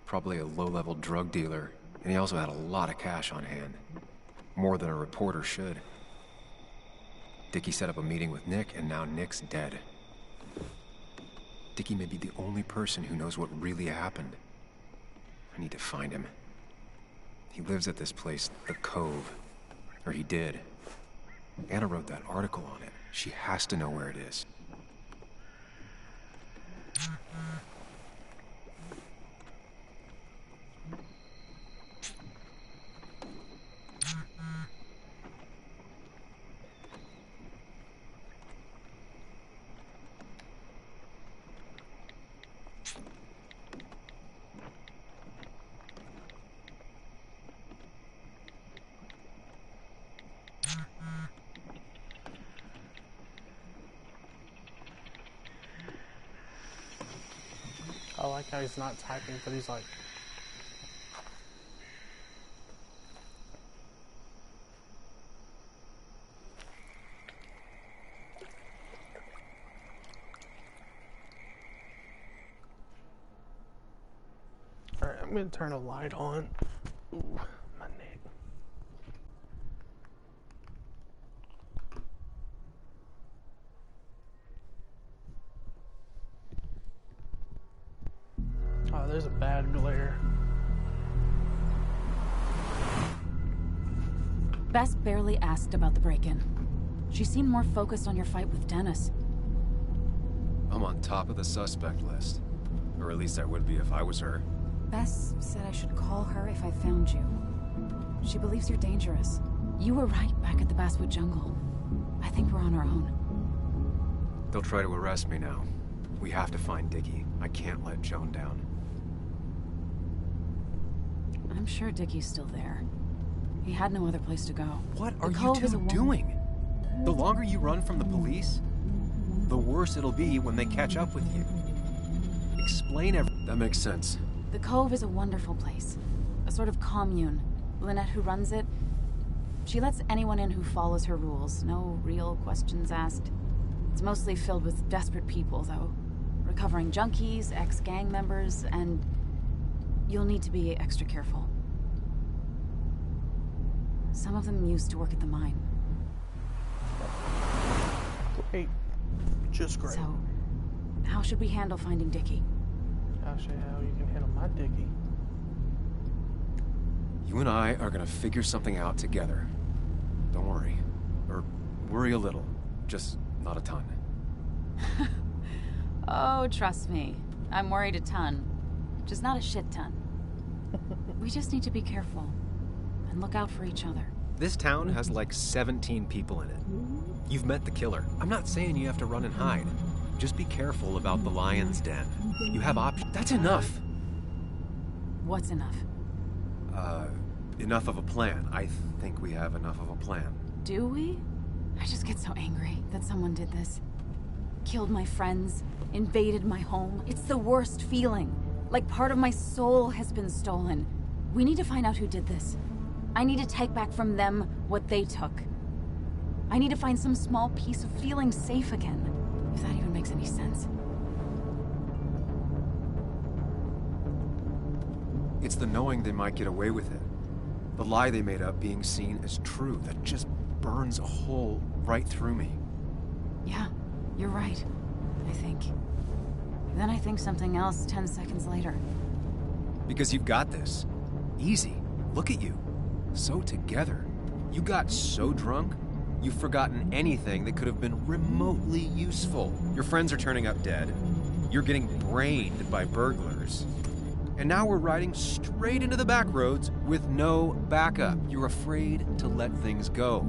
Probably a low-level drug dealer, and he also had a lot of cash on hand. More than a reporter should. Dickie set up a meeting with Nick, and now Nick's dead. Dickie may be the only person who knows what really happened. I need to find him. He lives at this place, the Cove. Or he did. Anna wrote that article on it. She has to know where it is. I like how he's not typing, but he's like... Alright, I'm gonna turn a light on. Ooh, my neck. Oh, there's a bad glare. Bess barely asked about the break-in. She seemed more focused on your fight with Dennis. I'm on top of the suspect list. Or at least I would be if I was her. Bess said I should call her if I found you. She believes you're dangerous. You were right back at the Basswood Jungle. I think we're on our own. They'll try to arrest me now. We have to find Dickie. I can't let Joan down. I'm sure Dickie's still there. He had no other place to go. What are The you Cove is two a doing? The longer you run from the police, the worse it'll be when they catch up with you. Explain everything. That makes sense. The Cove is a wonderful place. A sort of commune. Lynette, who runs it, she lets anyone in who follows her rules. No real questions asked. It's mostly filled with desperate people, though. Recovering junkies, ex-gang members, and you'll need to be extra careful. Some of them used to work at the mine. Great. Just great. So, how should we handle finding Dickie? I'll show you how you can handle my Dickie. You and I are gonna figure something out together. Don't worry. Or worry a little. Just not a ton. Oh, trust me. I'm worried a ton. Just not a shit ton. We just need to be careful. And look out for each other. This town has like 17 people in it. You've met the killer. I'm not saying you have to run and hide. Just be careful about the lion's den. You have options. That's enough. What's enough? Enough of a plan. I think we have enough of a plan. Do we? I just get so angry that someone did this. Killed my friends, invaded my home. It's the worst feeling. Like part of my soul has been stolen. We need to find out who did this. I need to take back from them what they took. I need to find some small piece of feeling safe again, if that even makes any sense. It's the knowing they might get away with it. The lie they made up being seen as true that just burns a hole right through me. Yeah, you're right, I think. Then I think something else 10 seconds later. Because you've got this. Easy. Look at you. So together. You got so drunk, you've forgotten anything that could have been remotely useful. Your friends are turning up dead. You're getting brained by burglars. And now we're riding straight into the back roads with no backup. You're afraid to let things go.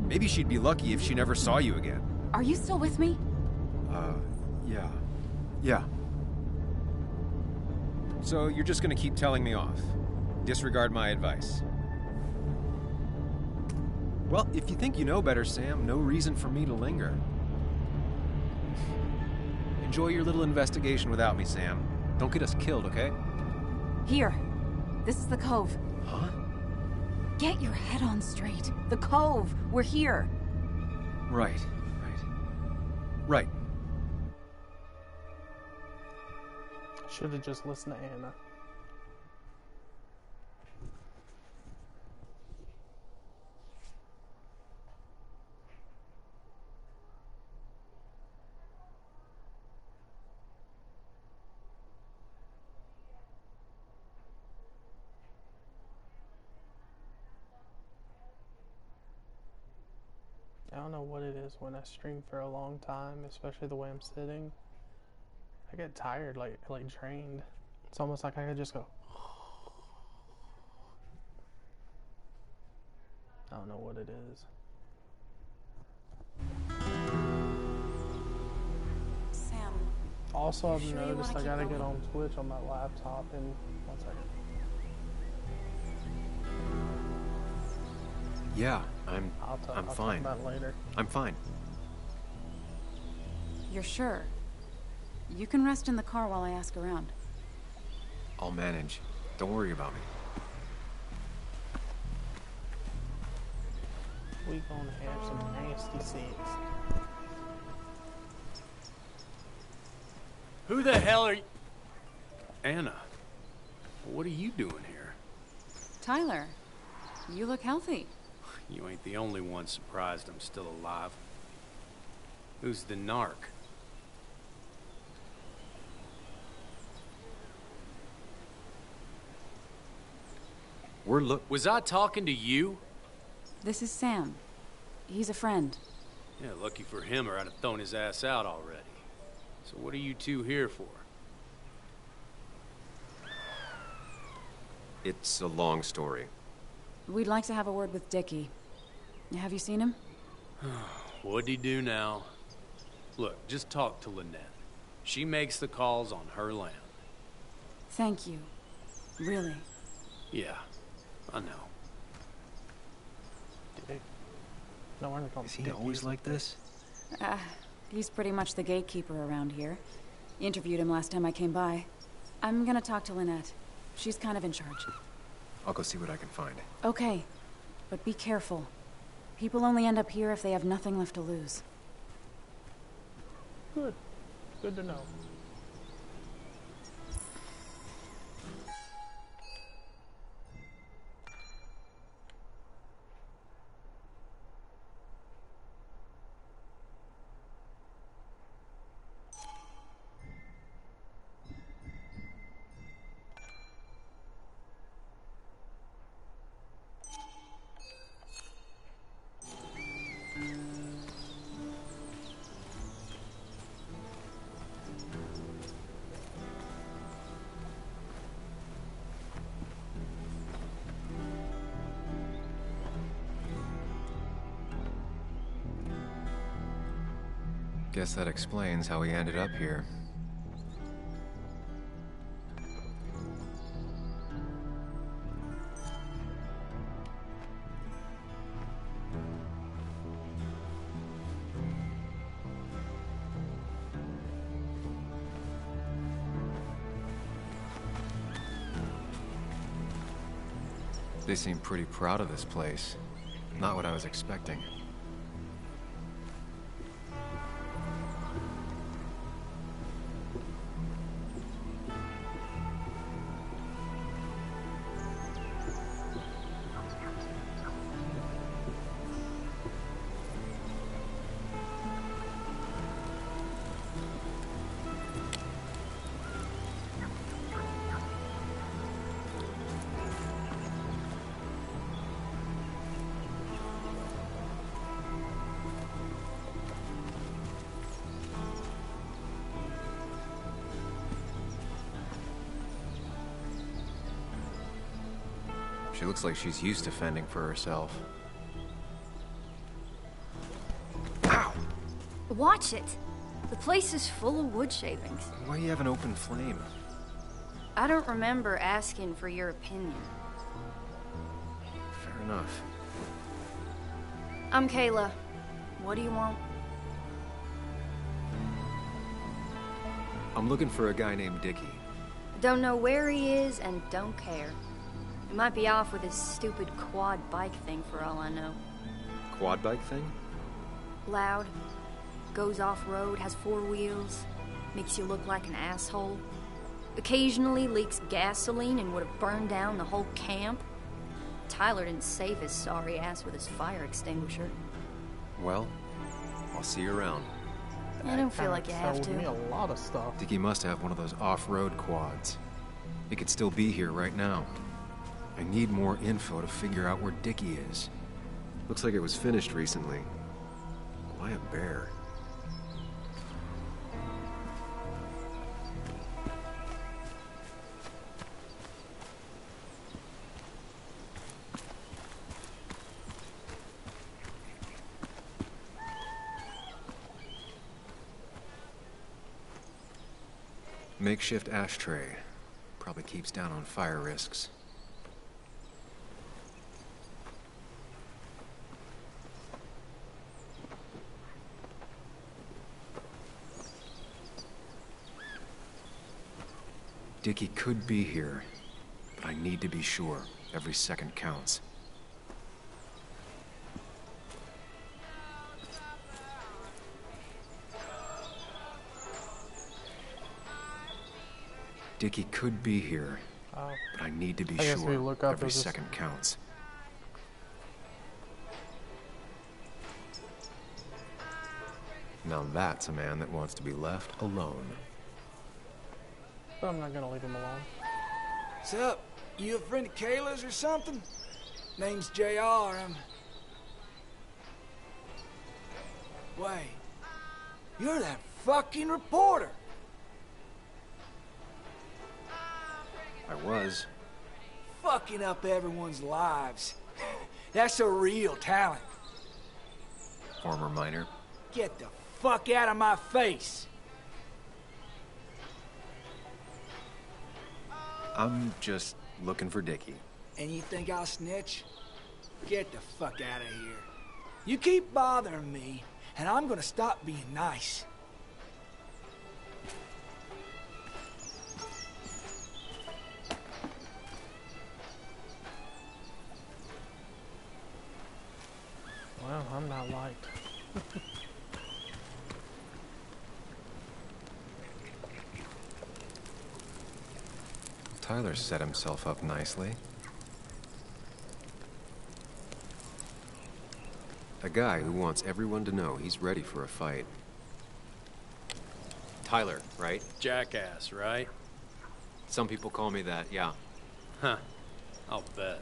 Maybe she'd be lucky if she never saw you again. Are you still with me? Yeah. Yeah. So you're just gonna keep telling me off? Disregard my advice? Well, if you think you know better, Sam, no reason for me to linger. Enjoy your little investigation without me, Sam. Don't get us killed, okay? Here. This is the Cove. Huh? Get your head on straight. The Cove. We're here. Right. Right. Should have just listened to Anna. I don't know what it is when I stream for a long time, especially the way I'm sitting. I get tired, like drained. It's almost like I could just go. I don't know what it is. Sam. Also, I've Sure you noticed wanna I keep gotta get going? on Twitch on my laptop in 1 second. Yeah, I'm I'll fine. talk about it later. I'm fine. You're sure? You can rest in the car while I ask around. I'll manage. Don't worry about me. We gonna have some nasty sex. Who the hell are you? Anna, what are you doing here? Tyler, you look healthy. You ain't the only one surprised I'm still alive. Who's the narc? Was I talking to you? This is Sam. He's a friend. Yeah, lucky for him or I'd have thrown his ass out already. So what are you two here for? It's a long story. We'd like to have a word with Dickie. Have you seen him? What'd he do now? Look, just talk to Lynette. She makes the calls on her land. Thank you. Really. Yeah, I know. Dick. No wonder they call him Is he Dick. always like this? He's pretty much the gatekeeper around here. Interviewed him last time I came by. I'm gonna talk to Lynette. She's kind of in charge. I'll go see what I can find. Okay, but be careful. People only end up here if they have nothing left to lose. Good. Good to know. Guess that explains how he ended up here. They seem pretty proud of this place. Not what I was expecting. She looks like she's used to fending for herself. Ow! Watch it. The place is full of wood shavings. Why do you have an open flame? I don't remember asking for your opinion. Fair enough. I'm Kayla. What do you want? I'm looking for a guy named Dickie. Don't know where he is and don't care. He might be off with his stupid quad bike thing for all I know. Quad bike thing? Loud, goes off-road, has 4 wheels, makes you look like an asshole. Occasionally leaks gasoline and would have burned down the whole camp. Tyler didn't save his sorry ass with his fire extinguisher. Well, I'll see you around. I don't feel like you have Told me to. a lot of stuff. Dickie must have one of those off-road quads. He could still be here right now. I need more info to figure out where Dickie is. Looks like it was finished recently. Why a bear? Makeshift ashtray. Probably keeps down on fire risks. Dickie could be here, but I need to be sure. Every second counts. Dickie could be here, Oh. but I need to be I guess we sure. look up Every as this- second counts. Now that's a man that wants to be left alone. But I'm not gonna leave him alone. What's up? You a friend of Kayla's or something? Name's JR. Wait. You're that fucking reporter. I was. Fucking up everyone's lives. That's a real talent. Former miner. Get the fuck out of my face. I'm just looking for Dickie. And you think I'll snitch? Get the fuck out of here. You keep bothering me, and I'm gonna stop being nice. Well, I'm not liked. Tyler set himself up nicely. A guy who wants everyone to know he's ready for a fight. Tyler, right? Jackass, right? Some people call me that, yeah. Huh. I'll bet.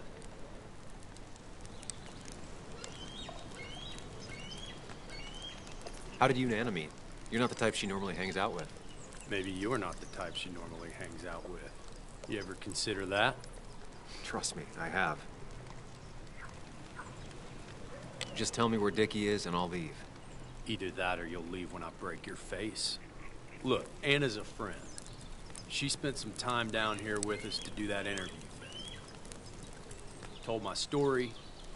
How did you and Anna meet? You're not the type she normally hangs out with. Maybe you're not the type she normally hangs out with. You ever consider that? Trust me, I have. Just tell me where Dickie is and I'll leave. Either that or you'll leave when I break your face. Look, Anna's a friend. She spent some time down here with us to do that interview thing. Told my story,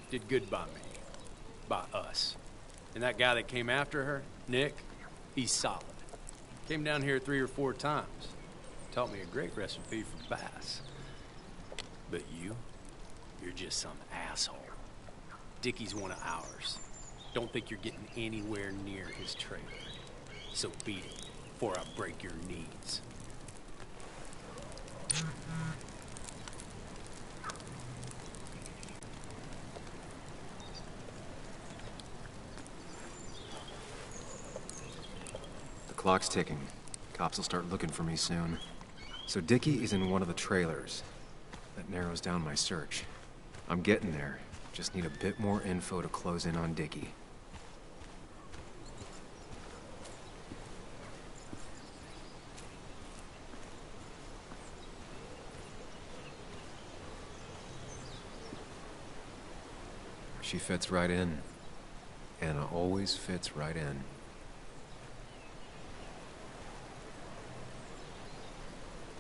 did good by me. By us. And that guy that came after her, Nick, he's solid. Came down here 3 or 4 times. Taught me a great recipe for bass. But you're just some asshole. Dickie's one of ours. Don't think you're getting anywhere near his trailer. So beat it before I break your knees. The clock's ticking. Cops will start looking for me soon. So Dickie is in one of the trailers. That narrows down my search. I'm getting there. Just need a bit more info to close in on Dickie. She fits right in. Anna always fits right in.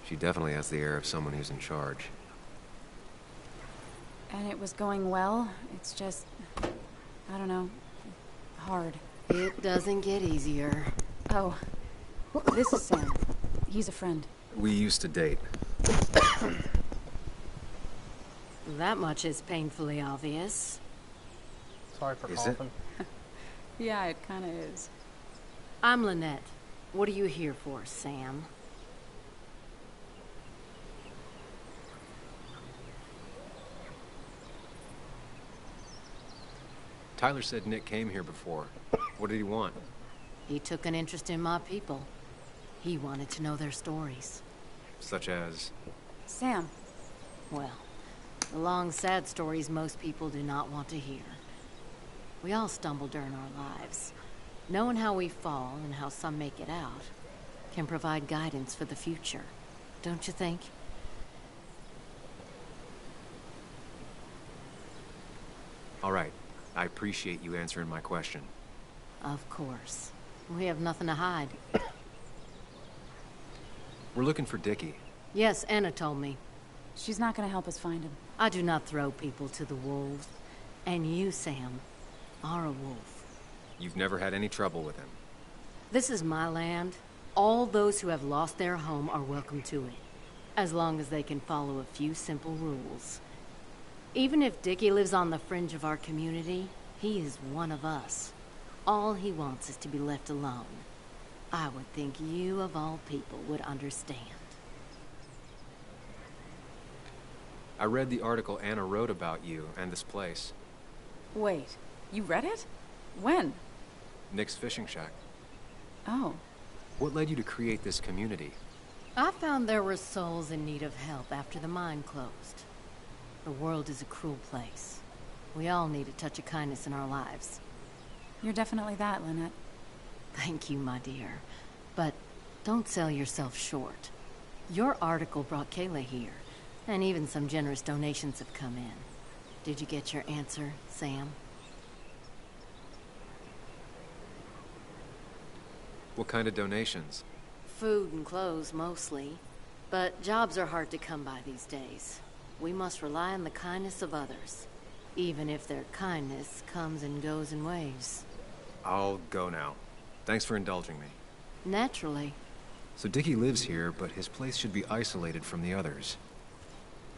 She definitely has the air of someone who's in charge. And it was going well. It's just, I don't know, hard. It doesn't get easier. Oh, this is Sam. He's a friend. We used to date. That much is painfully obvious. Sorry for Is it? coughing. Yeah, it kind of is. I'm Lynette. What are you here for, Sam? Tyler said Nick came here before. What did he want? He took an interest in my people. He wanted to know their stories. Such as? Sam. Well, the long, sad stories most people do not want to hear. We all stumble during our lives. Knowing how we fall and how some make it out can provide guidance for the future, don't you think? All right. I appreciate you answering my question. Of course. We have nothing to hide. We're looking for Dickie. Yes, Anna told me. She's not gonna help us find him. I do not throw people to the wolves. And you, Sam, are a wolf. You've never had any trouble with him. This is my land. All those who have lost their home are welcome to it. as long as they can follow a few simple rules. Even if Dickie lives on the fringe of our community, he is one of us. All he wants is to be left alone. I would think you, of all people, would understand. I read the article Anna wrote about you and this place. Wait, you read it? When? Nick's fishing shack. Oh. What led you to create this community? I found there were souls in need of help after the mine closed. The world is a cruel place. We all need a touch of kindness in our lives. You're definitely that, Lynette. Thank you, my dear. But don't sell yourself short. Your article brought Kayla here, and even some generous donations have come in. Did you get your answer, Sam? What kind of donations? Food and clothes, mostly. But jobs are hard to come by these days. We must rely on the kindness of others, even if their kindness comes and goes in waves. I'll go now. Thanks for indulging me. Naturally. So Dickie lives here, but his place should be isolated from the others.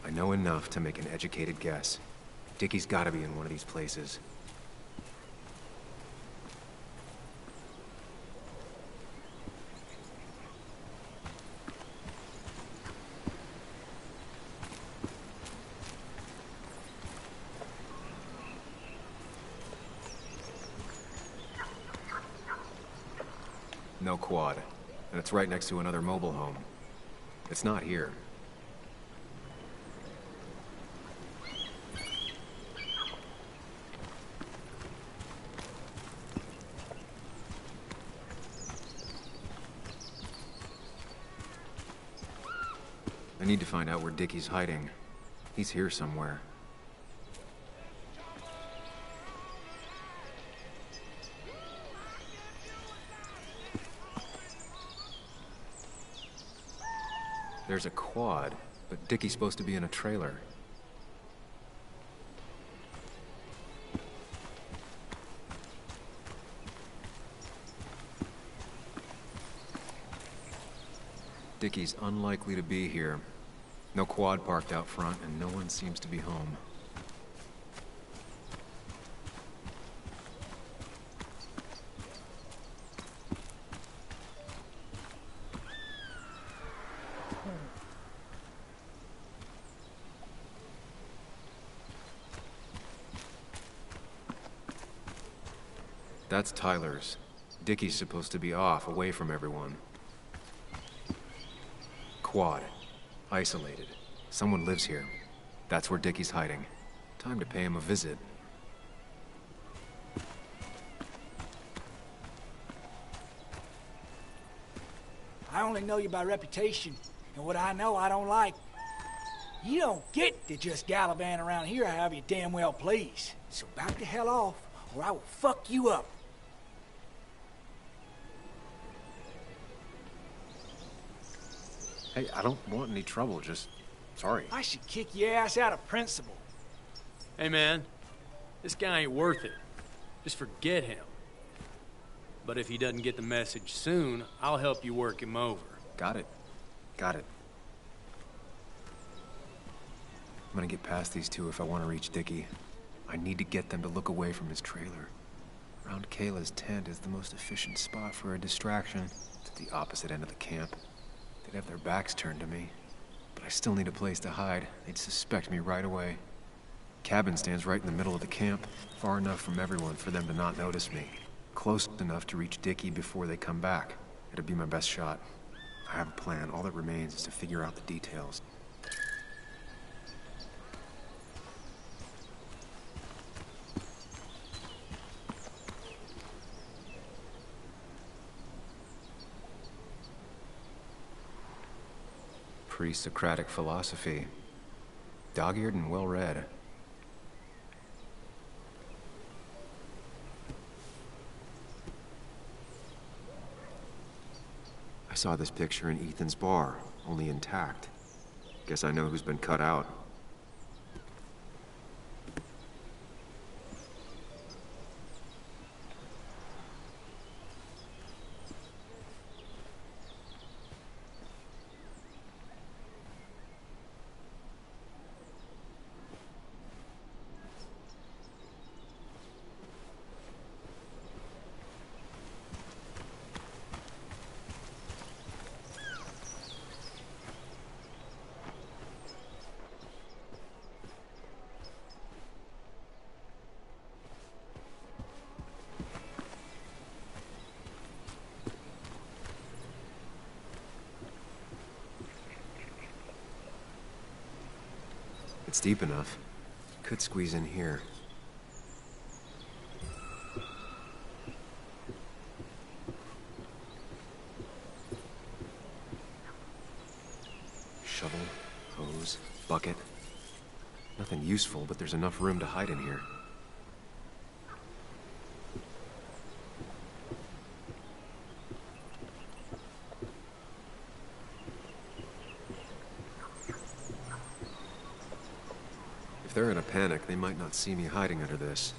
I know enough to make an educated guess. Dickie's gotta be in one of these places. No quad, and it's right next to another mobile home. It's not here. I need to find out where Dickie's hiding. He's here somewhere. There's a quad, but Dickie's supposed to be in a trailer. Dickie's unlikely to be here. No quad parked out front, and no one seems to be home. That's Tyler's. Dickie's supposed to be off, away from everyone. Quad. Isolated. Someone lives here. That's where Dickie's hiding. Time to pay him a visit. I only know you by reputation, and what I know I don't like. You don't get to just gallivant around here however you damn well please. So back the hell off, or I will fuck you up. Hey, I don't want any trouble, just... sorry. I should kick your ass out of principle. Hey, man. This guy ain't worth it. Just forget him. But if he doesn't get the message soon, I'll help you work him over. Got it. Got it. I'm gonna get past these two if I want to reach Dickie. I need to get them to look away from his trailer. Around Kayla's tent is the most efficient spot for a distraction. It's at the opposite end of the camp. They'd have their backs turned to me. But I still need a place to hide. They'd suspect me right away. Cabin stands right in the middle of the camp, far enough from everyone for them to not notice me. Close enough to reach Dickie before they come back. It'd be my best shot. I have a plan. All that remains is to figure out the details. Pre-Socratic philosophy. Dog-eared and well-read. I saw this picture in Ethan's bar, only intact. Guess I know who's been cut out. It's deep enough. Could squeeze in here. Shovel, hose, bucket. Nothing useful, but there's enough room to hide in here. If they're in a panic, they might not see me hiding under this.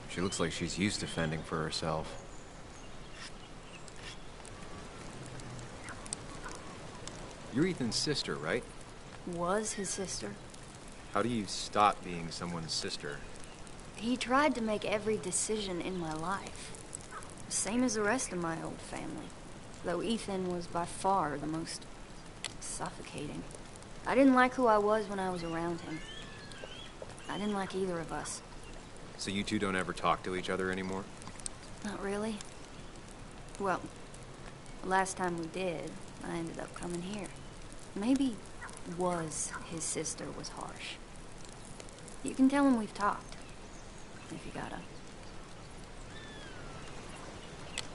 She looks like she's used to fending for herself. You're Ethan's sister, right? Was his sister. How do you stop being someone's sister? He tried to make every decision in my life. Same as the rest of my old family. Though Ethan was by far the most suffocating. I didn't like who I was when I was around him. I didn't like either of us. So you two don't ever talk to each other anymore? Not really. Well, the last time we did, I ended up coming here. Maybe was his sister was harsh. You can tell him we've talked, if you gotta.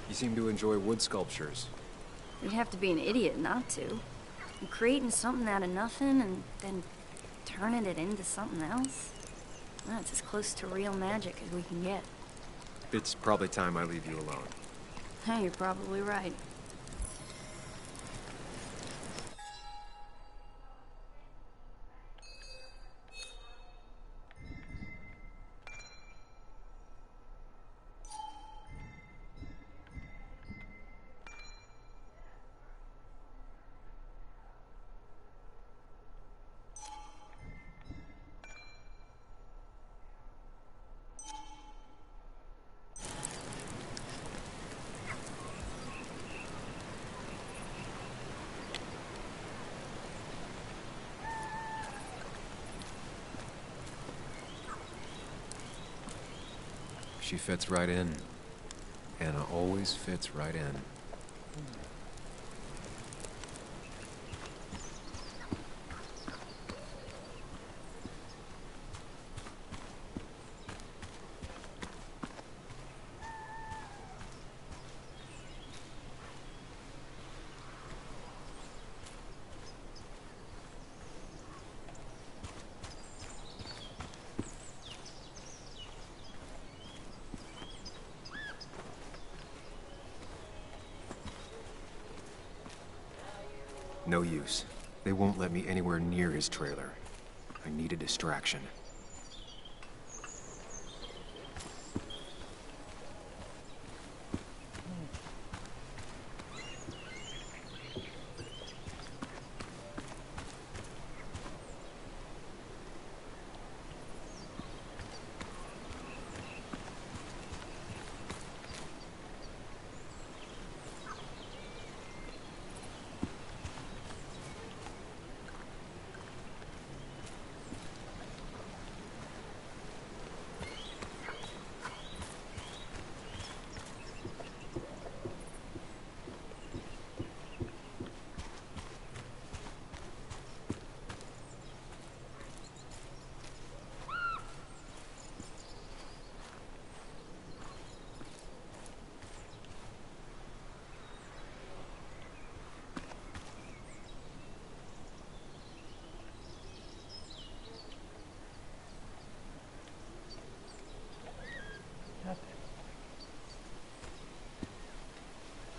You seem to enjoy wood sculptures. You'd have to be an idiot not to. And creating something out of nothing and then turning it into something else? That's as close to real magic as we can get. It's probably time I leave you alone. You're probably right. She fits right in. Anna always fits right in. No use. They won't let me anywhere near his trailer. I need a distraction.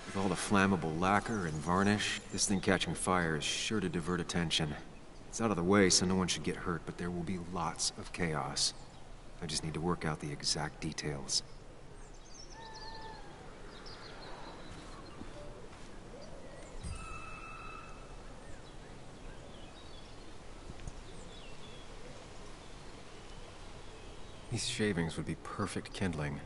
With all the flammable lacquer and varnish, this thing catching fire is sure to divert attention. It's out of the way, so no one should get hurt, but there will be lots of chaos. I just need to work out the exact details. These shavings would be perfect kindling.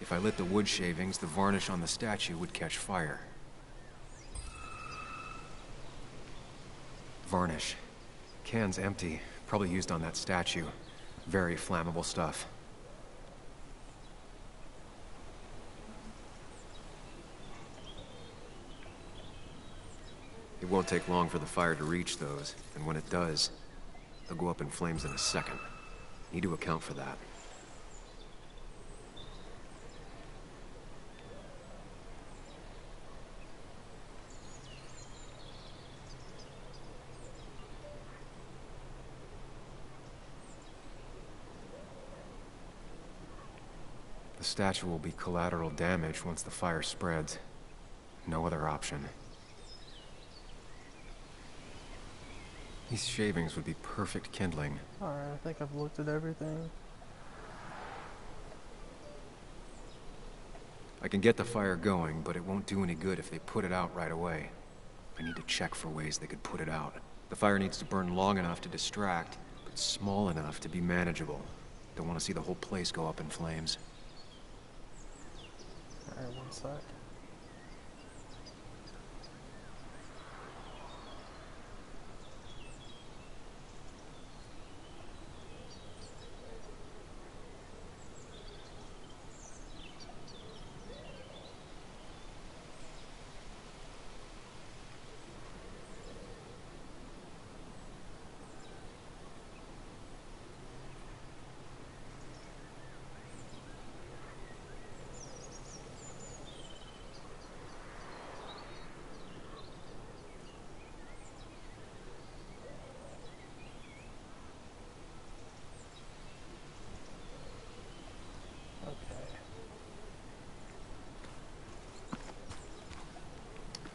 If I lit the wood shavings, the varnish on the statue would catch fire. Varnish. Can's empty. Probably used on that statue. Very flammable stuff. It won't take long for the fire to reach those, and when it does, they'll go up in flames in a second. Need to account for that. The statue will be collateral damage once the fire spreads. No other option. These shavings would be perfect kindling. Alright, I think I've looked at everything. I can get the fire going, but it won't do any good if they put it out right away. I need to check for ways they could put it out. The fire needs to burn long enough to distract, but small enough to be manageable. Don't want to see the whole place go up in flames. Alright, one sec.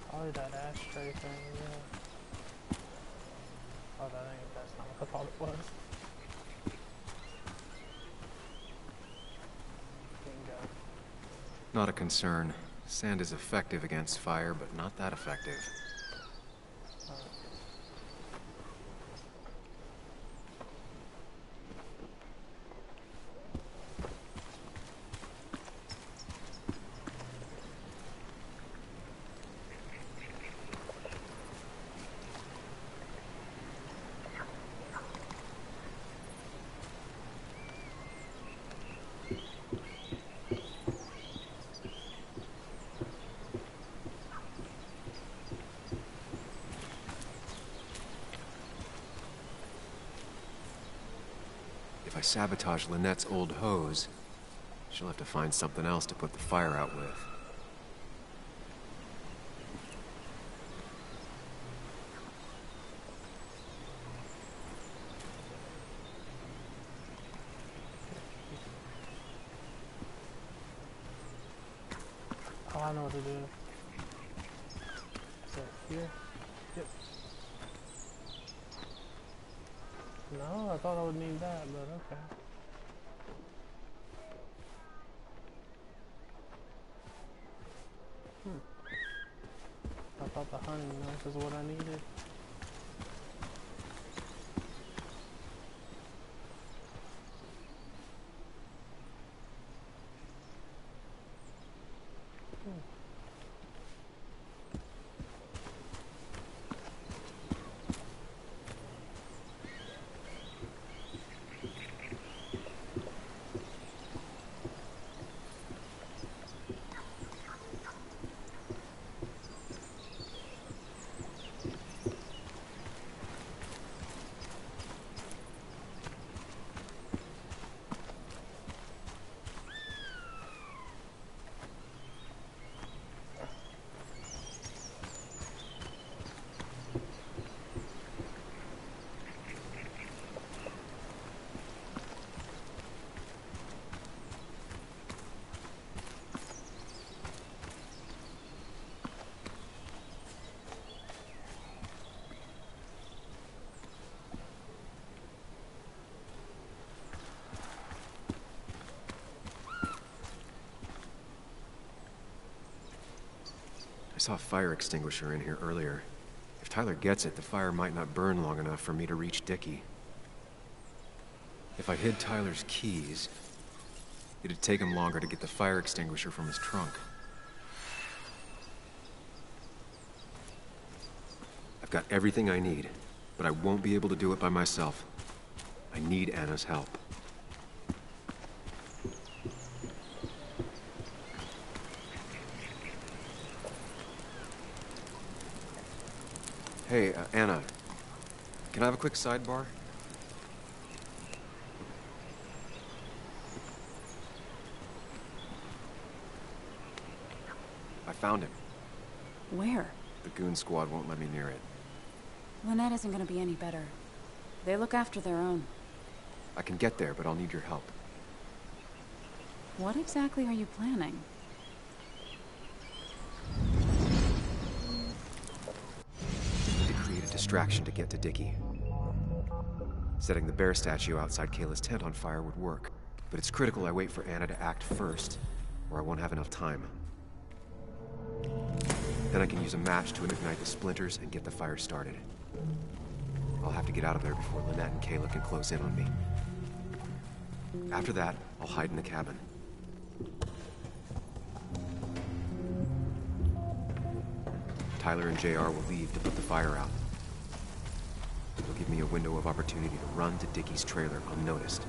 Probably that ashtray thing, yeah. Oh, that's not what I thought it was. Bingo. Not a concern. Sand is effective against fire, but not that effective. If I sabotage Lynette's old hose, she'll have to find something else to put the fire out with. Oh, I know what to do. Is that here? Yep. No, I thought I would need that, but okay. I thought the honey knife is what I needed. saw a fire extinguisher in here earlier. If Tyler gets it, the fire might not burn long enough for me to reach Dickie. If I hid Tyler's keys, it'd take him longer to get the fire extinguisher from his trunk. I've got everything I need, but I won't be able to do it by myself. I need Anna's help. Hey, Anna, can I have a quick sidebar? I found him. Where? The goon squad won't let me near it. Lynette isn't gonna be any better. They look after their own. I can get there, but I'll need your help. What exactly are you planning? To create a distraction to get to Dickie. Setting the bear statue outside Kayla's tent on fire would work, but it's critical I wait for Anna to act first, or I won't have enough time. Then I can use a match to ignite the splinters and get the fire started. I'll have to get out of there before Lynette and Kayla can close in on me. After that, I'll hide in the cabin. Tyler and JR will leave to put the fire out. It'll give me a window of opportunity to run to Dickie's trailer unnoticed.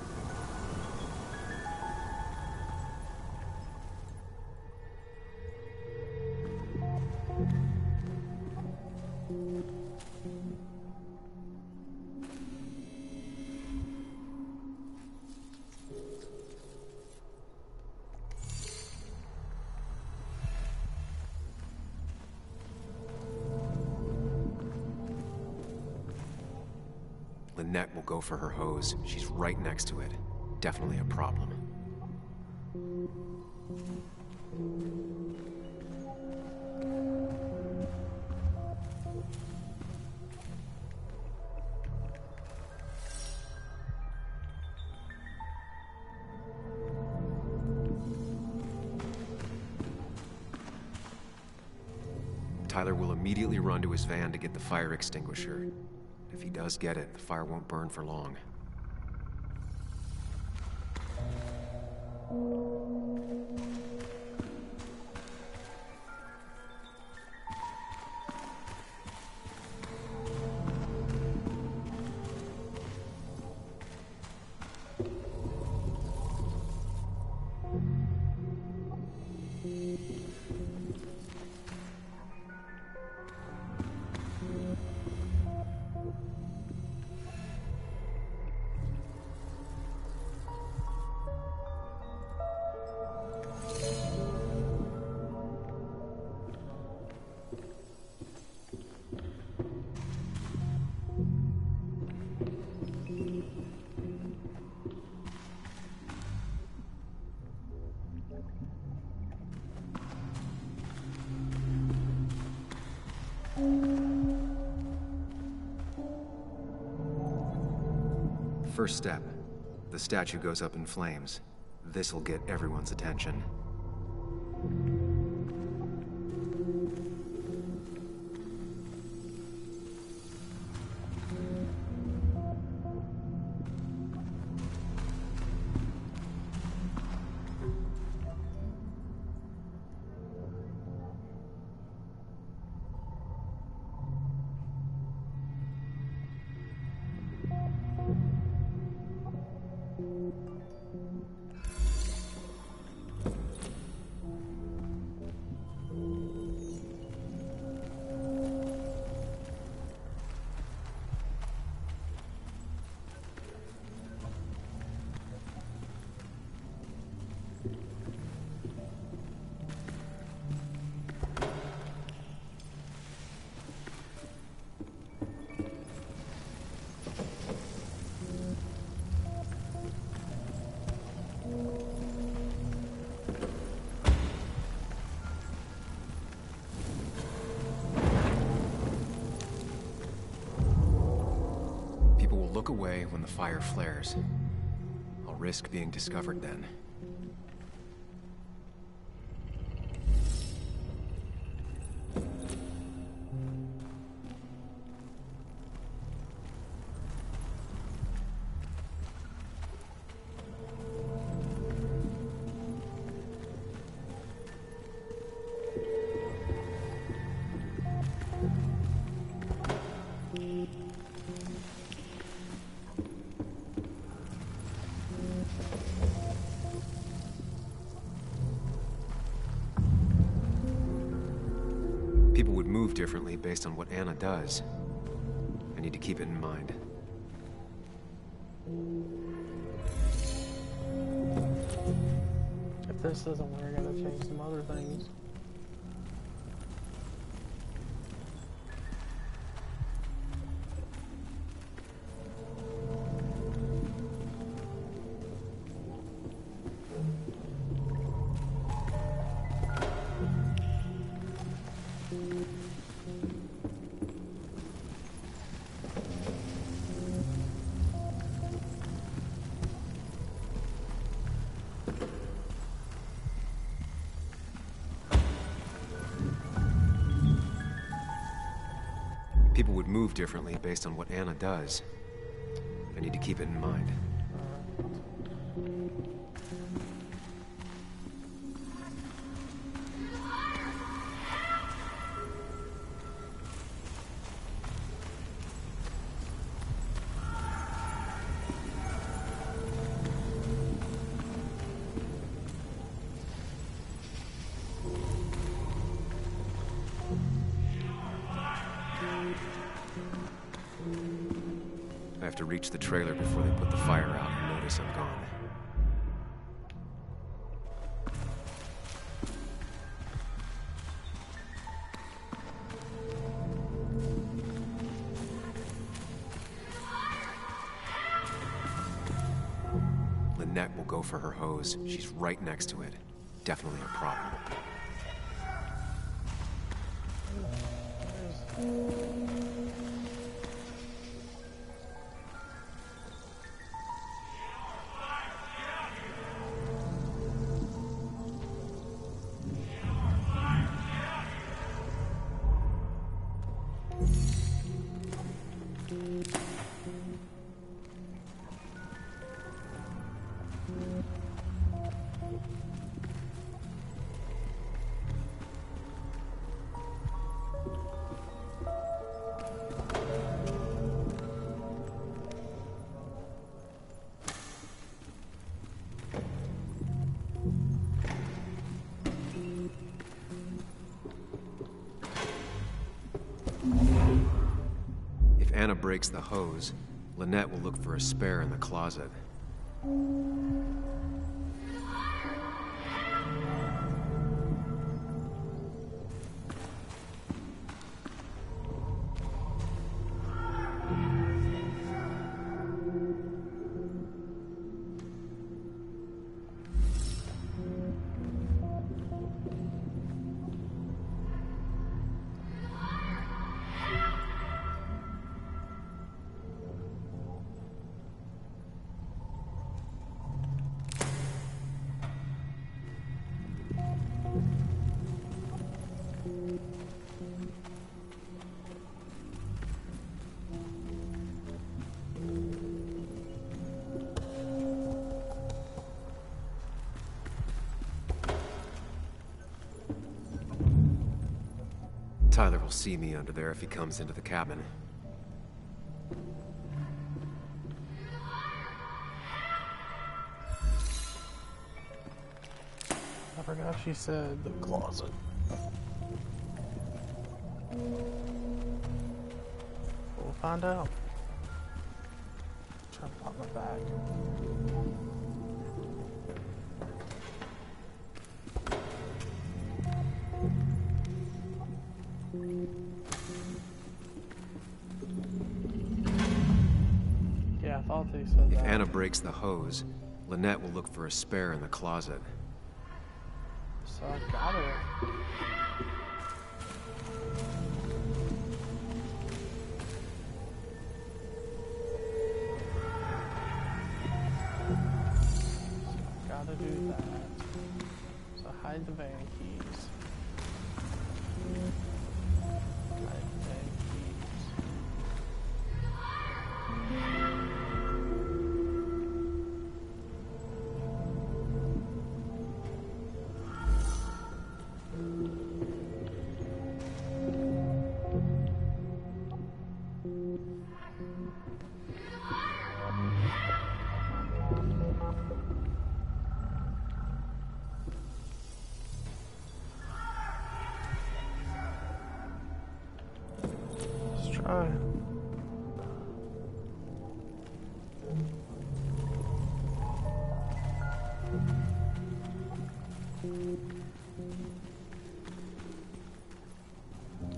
Lynette will go for her hose. She's right next to it. Definitely a problem. Tyler will immediately run to his van to get the fire extinguisher. If he does get it, the fire won't burn for long. First step. The statue goes up in flames. This'll get everyone's attention. Look away when the fire flares. I'll risk being discovered then. differently based on what Anna does. I need to keep it in mind. If this doesn't work, I gotta change some other things. People would move differently based on what Anna does. I need to keep it in mind. I have to reach the trailer before they put the fire out and notice I'm gone. Lynette will go for her hose. She's right next to it. Definitely a problem. If Anna breaks the hose, Lynette will look for a spare in the closet. Tyler will see me under there if he comes into the cabin. I forgot she said the closet. We'll find out. Try to pop my bag. Yeah, I thought they said If that. Anna breaks the hose, Lynette will look for a spare in the closet. So I got it. Gotta do that. So hide the van keys. Hide the van keys.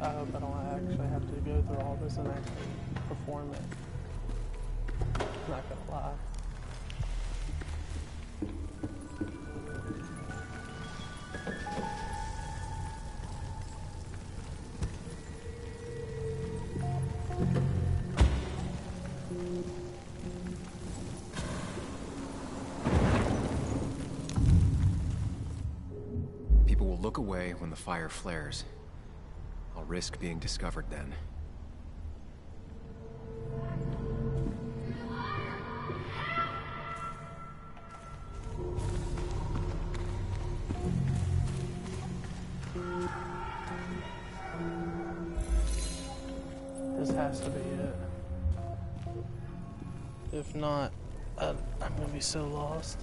I hope I don't actually have to go through all this and actually perform it. Not gonna lie. People will look away when the fire flares. I'll risk being discovered then. This has to be it. If not, I'm gonna be so lost.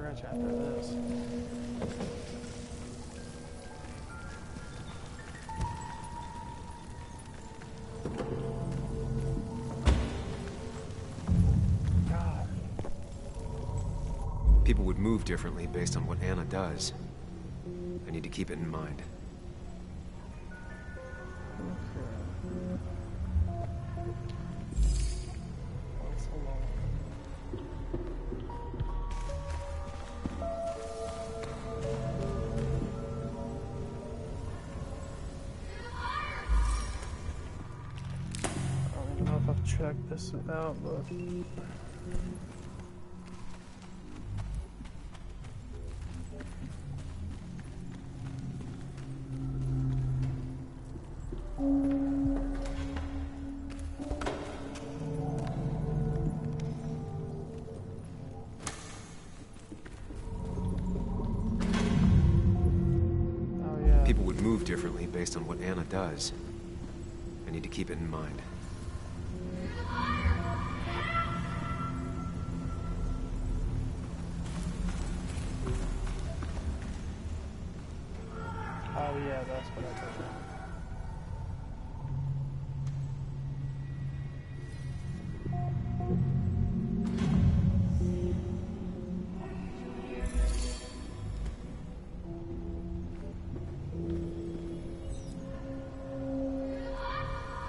After this. God. People would move differently based on what Anna does. I need to keep it in mind. Check this out, but People would move differently based on what Anna does. I need to keep it in mind. Oh yeah, that's what I told you.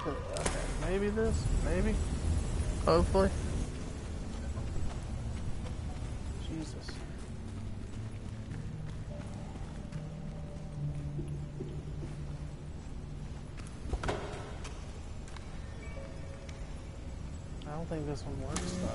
Okay, maybe this, maybe, hopefully. Jesus. I don't think this one works though.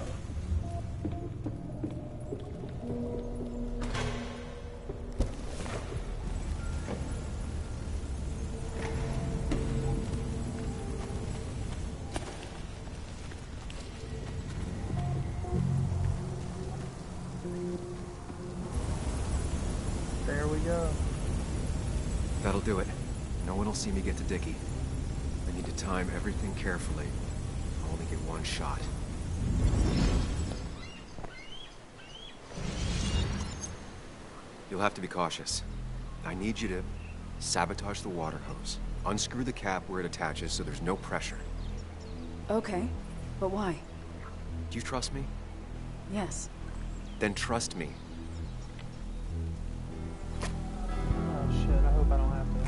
There we go. That'll do it. No one will see me get to Dickie. I need to time everything carefully. I'll only get one shot. You'll have to be cautious. I need you to sabotage the water hose. Unscrew the cap where it attaches so there's no pressure. Okay, but why? Do you trust me? Yes. Then trust me. Oh shit, I hope I don't have to.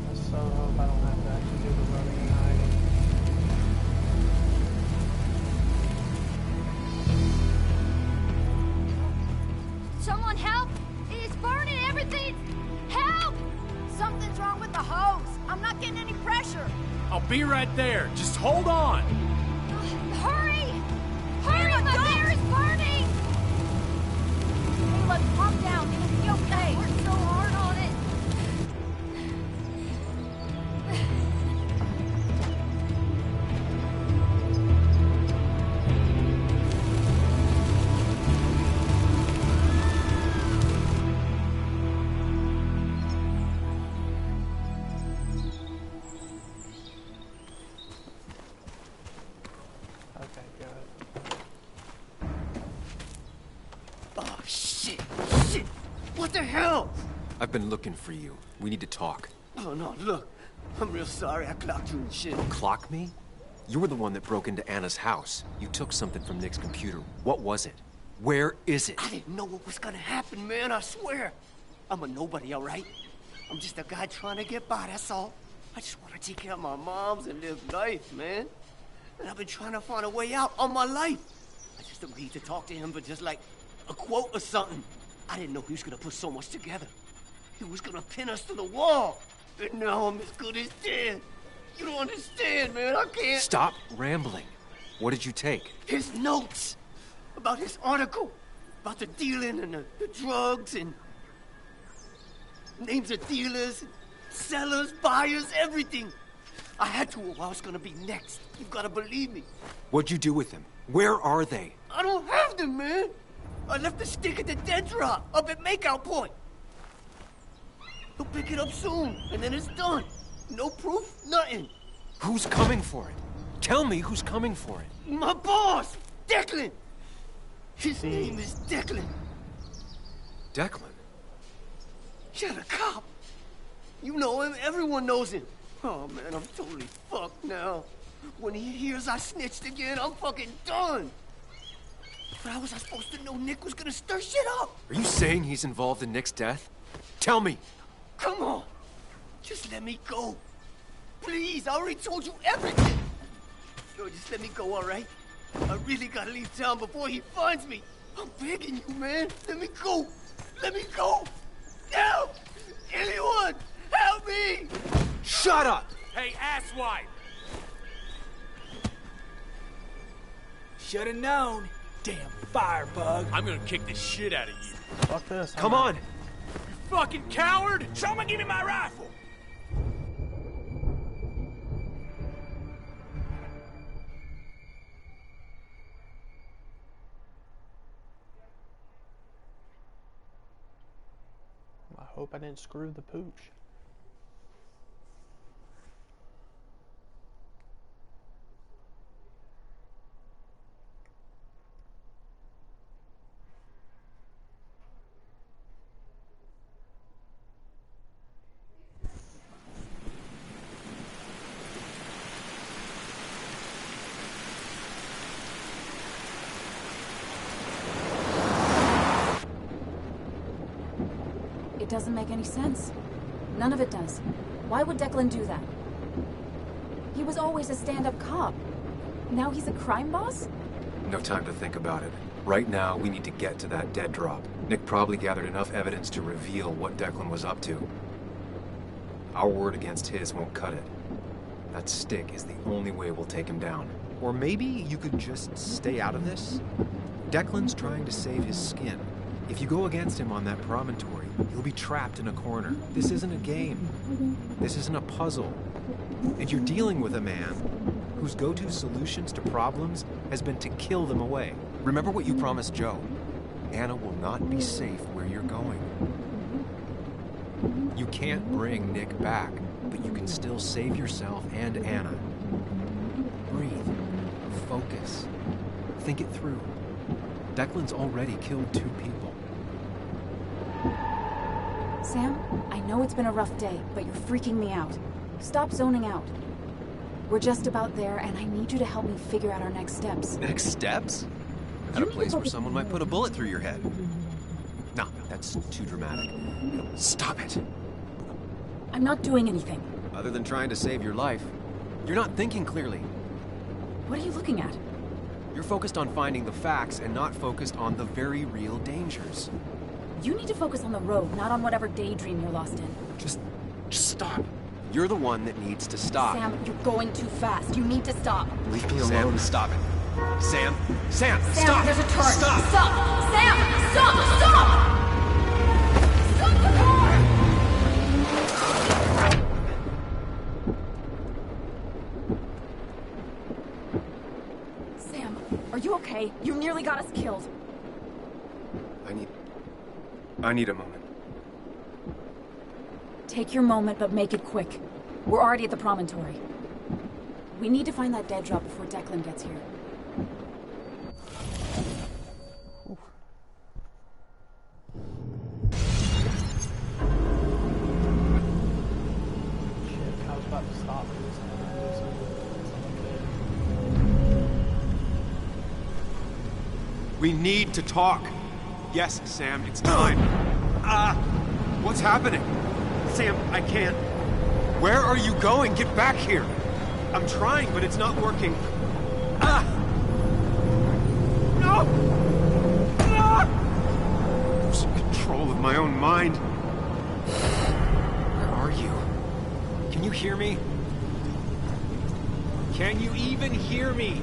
I so hope I don't have to actually do the running and hiding. Someone help! It's burning everything! Help! Something's wrong with the hose. I'm not getting any pressure. I'll be right there. Just hold on. Hurry! Hurry! My bear is burning! Hey, look, calm down. It'll be okay. I worked so hard on it. Shit! Shit! What the hell? I've been looking for you. We need to talk. Oh, no, look. I'm real sorry I clocked you and shit. Clock me? You were the one that broke into Anna's house. You took something from Nick's computer. What was it? Where is it? I didn't know what was gonna happen, man, I swear. I'm a nobody, all right? I'm just a guy trying to get by, that's all. I just want to take care of my moms and live life, man. And I've been trying to find a way out all my life. I just agreed to talk to him for just like a quote or something. I didn't know he was gonna put so much together. He was gonna pin us to the wall. And now I'm as good as dead. You don't understand, man. I can't. Stop rambling. What did you take? His notes about his article, about the dealing and the drugs and names of dealers, sellers, buyers, everything. I had to, or I was gonna be next. You've gotta believe me. What'd you do with them? Where are they? I don't have them, man. I left the stick at the dead drop up at Makeout Point. He'll pick it up soon, and then it's done. No proof, nothing. Who's coming for it? Tell me who's coming for it. My boss, Declan. His name is Declan. Declan? Yeah, the cop. You know him, everyone knows him. Oh, man, I'm totally fucked now. When he hears I snitched again, I'm fucking done. But how was I supposed to know Nick was gonna stir shit up? Are you saying he's involved in Nick's death? Tell me. Come on. Just let me go. Please, I already told you everything. Yo, just let me go, all right? I really gotta leave town before he finds me. I'm begging you, man. Let me go. Let me go. Now! Anyone! Help me! Shut up! Hey, asswipe! Should've known. Damn firebug. I'm gonna kick the shit out of you. Fuck this. Come on! You fucking coward! Someone give me my rifle! I hope I didn't screw the pooch. It doesn't make any sense. None of it does. Why would Declan do that? He was always a stand-up cop. Now he's a crime boss? No time to think about it. Right now, we need to get to that dead drop. Nick probably gathered enough evidence to reveal what Declan was up to. Our word against his won't cut it. That stick is the only way we'll take him down. Or maybe you could just stay out of this? Declan's trying to save his skin. If you go against him on that promontory, he'll be trapped in a corner. This isn't a game. This isn't a puzzle. And you're dealing with a man whose go-to solutions to problems has been to kill them away. Remember what you promised Joe. Anna will not be safe where you're going. You can't bring Nick back, but you can still save yourself and Anna. Breathe. Focus. Think it through. Declan's already killed 2 people. Sam, I know it's been a rough day, but you're freaking me out. Stop zoning out. We're just about there, and I need you to help me figure out our next steps. Next steps? At a place where someone might put a bullet through your head. No, that's too dramatic. Stop it. I'm not doing anything. Other than trying to save your life, you're not thinking clearly. What are you looking at? You're focused on finding the facts and not focused on the very real dangers. You need to focus on the road, not on whatever daydream you're lost in. Just stop. You're the one that needs to stop. Sam, you're going too fast. You need to stop. Leave me alone. Sam, stop it. Sam, Sam, stop. There's a turn. Stop. Stop. Sam, stop. Stop the car. Sam, are you okay? You nearly got us killed. I need a moment. Take your moment, but make it quick. We're already at the promontory. We need to find that dead drop before Declan gets here. We need to talk. Yes, Sam, it's time. What's happening? Sam, I can't. Where are you going? Get back here. I'm trying, but it's not working. No! Losing control of my own mind. Where are you? Can you hear me? Can you even hear me?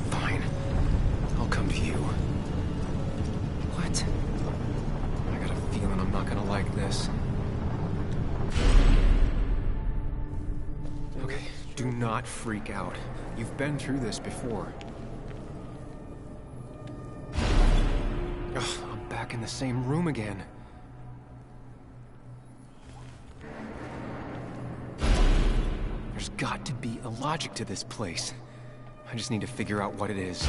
Fine. I'll come to you. What? I got a feeling I'm not gonna like this. Okay, do not freak out. You've been through this before. Ugh, I'm back in the same room again. There's got to be a logic to this place. I just need to figure out what it is.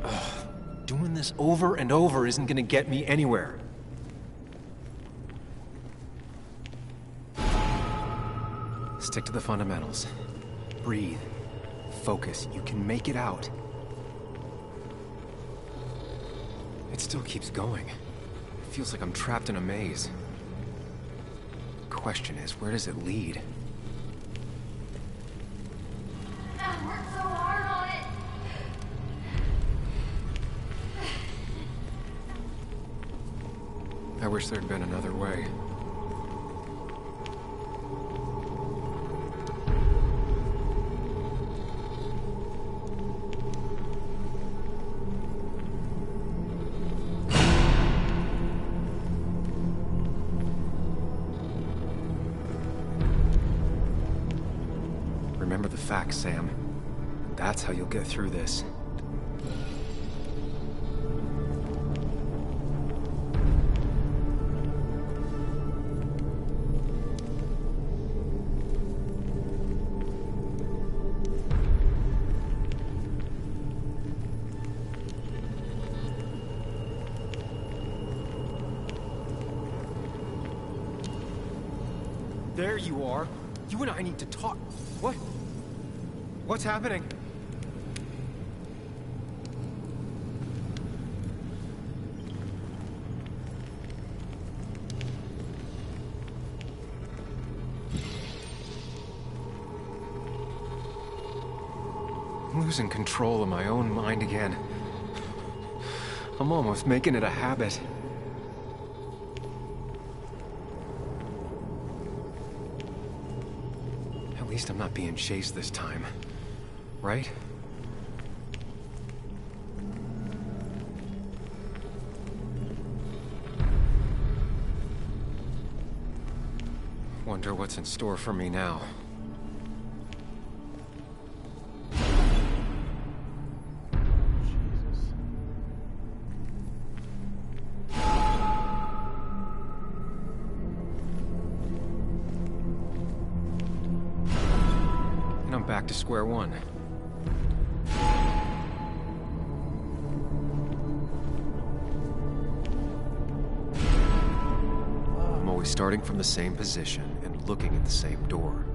Ugh, doing this over and over isn't gonna get me anywhere. Stick to the fundamentals. Breathe. Focus. You can make it out. It still keeps going. It feels like I'm trapped in a maze. The question is, where does it lead? I worked so hard on it. I wish there'd been another way. Remember the facts, Sam. That's how you'll get through this. There you are. You and I need to talk. What? What's happening? I'm losing control of my own mind again. I'm almost making it a habit. At least I'm not being chased this time. Right? Wonder what's in store for me now. And I'm back to square one. Starting from the same position and looking at the same door.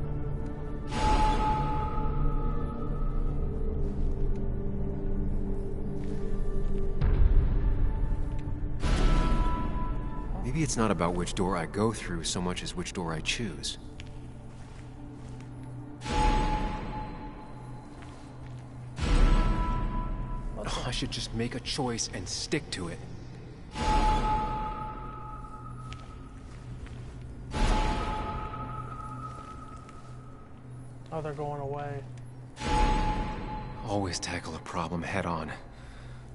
Maybe it's not about which door I go through so much as which door I choose. Oh, I should just make a choice and stick to it. Oh, they're going away. Always tackle a problem head on.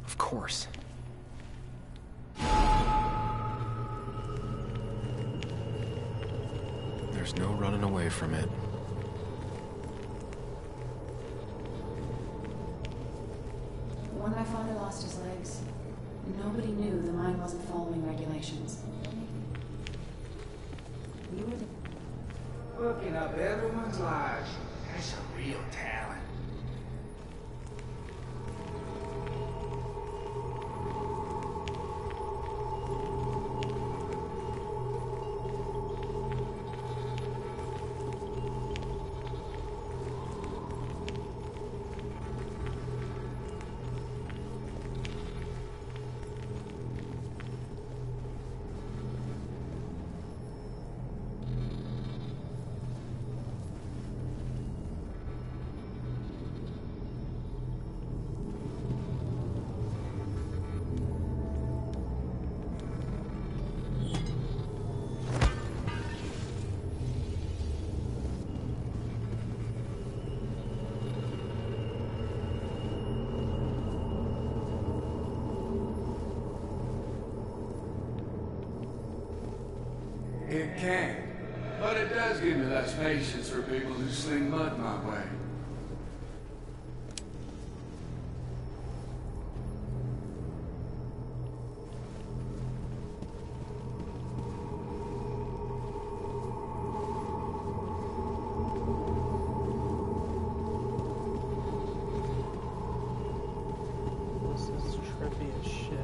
Of course. There's no running away from it. When my father lost his legs, nobody knew the mine wasn't following regulations. You were the... Fucking up everyone's lives. That's a real talent. It can. But it does give me less patience for people who sling mud my way. This is trippy as shit.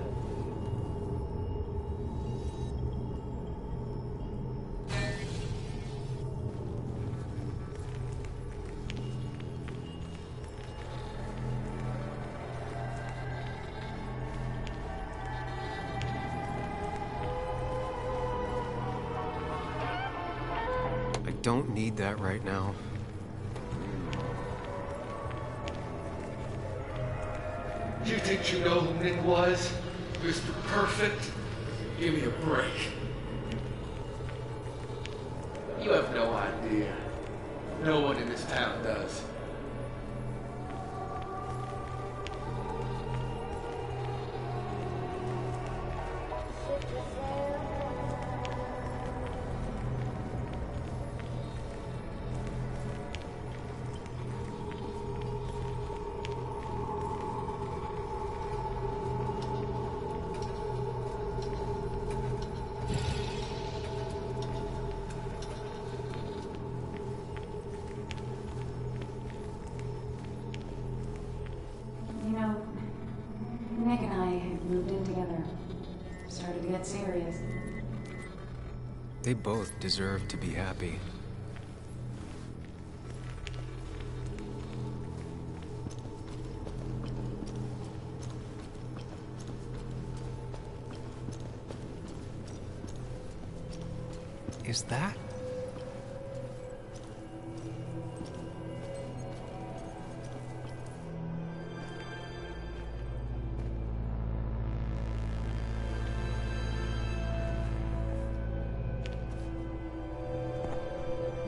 I don't need that right now. You think you know who Nick was? Mr. Perfect? Give me a break. You have no idea. No one in this town does. You know, Nick and I have moved in together. Started to get serious. They both deserve to be happy. Is that?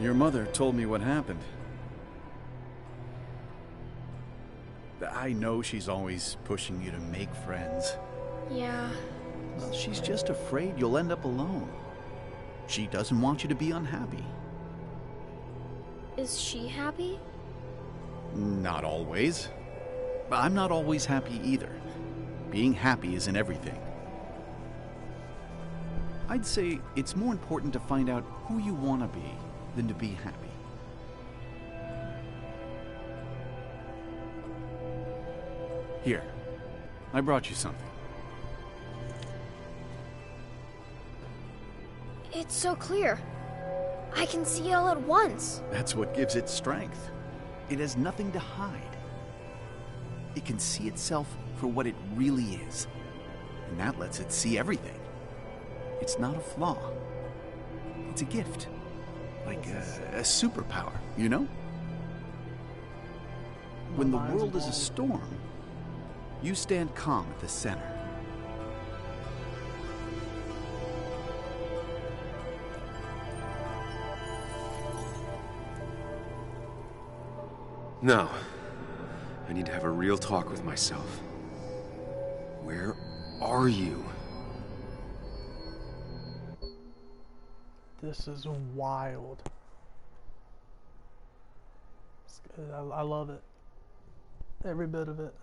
Your mother told me what happened. I know she's always pushing you to make friends. Yeah. Well, she's just afraid you'll end up alone. She doesn't want you to be unhappy. Is she happy? Not always. I'm not always happy either. Being happy isn't everything. I'd say it's more important to find out who you want to be than to be happy. Here, I brought you something. It's so clear. I can see it all at once. That's what gives it strength. It has nothing to hide. It can see itself for what it really is. And that lets it see everything. It's not a flaw. It's a gift. Like a superpower, you know? When the world is a storm, you stand calm at the center. No. I need to have a real talk with myself. Where are you? This is wild. I love it. Every bit of it.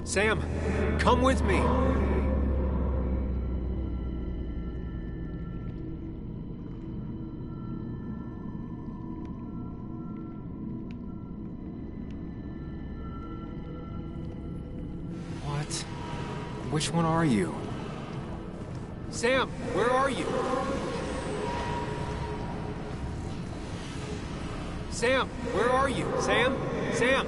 Sam, come with me. What? Which one are you? Sam, where are you? Sam, where are you? Sam? Sam!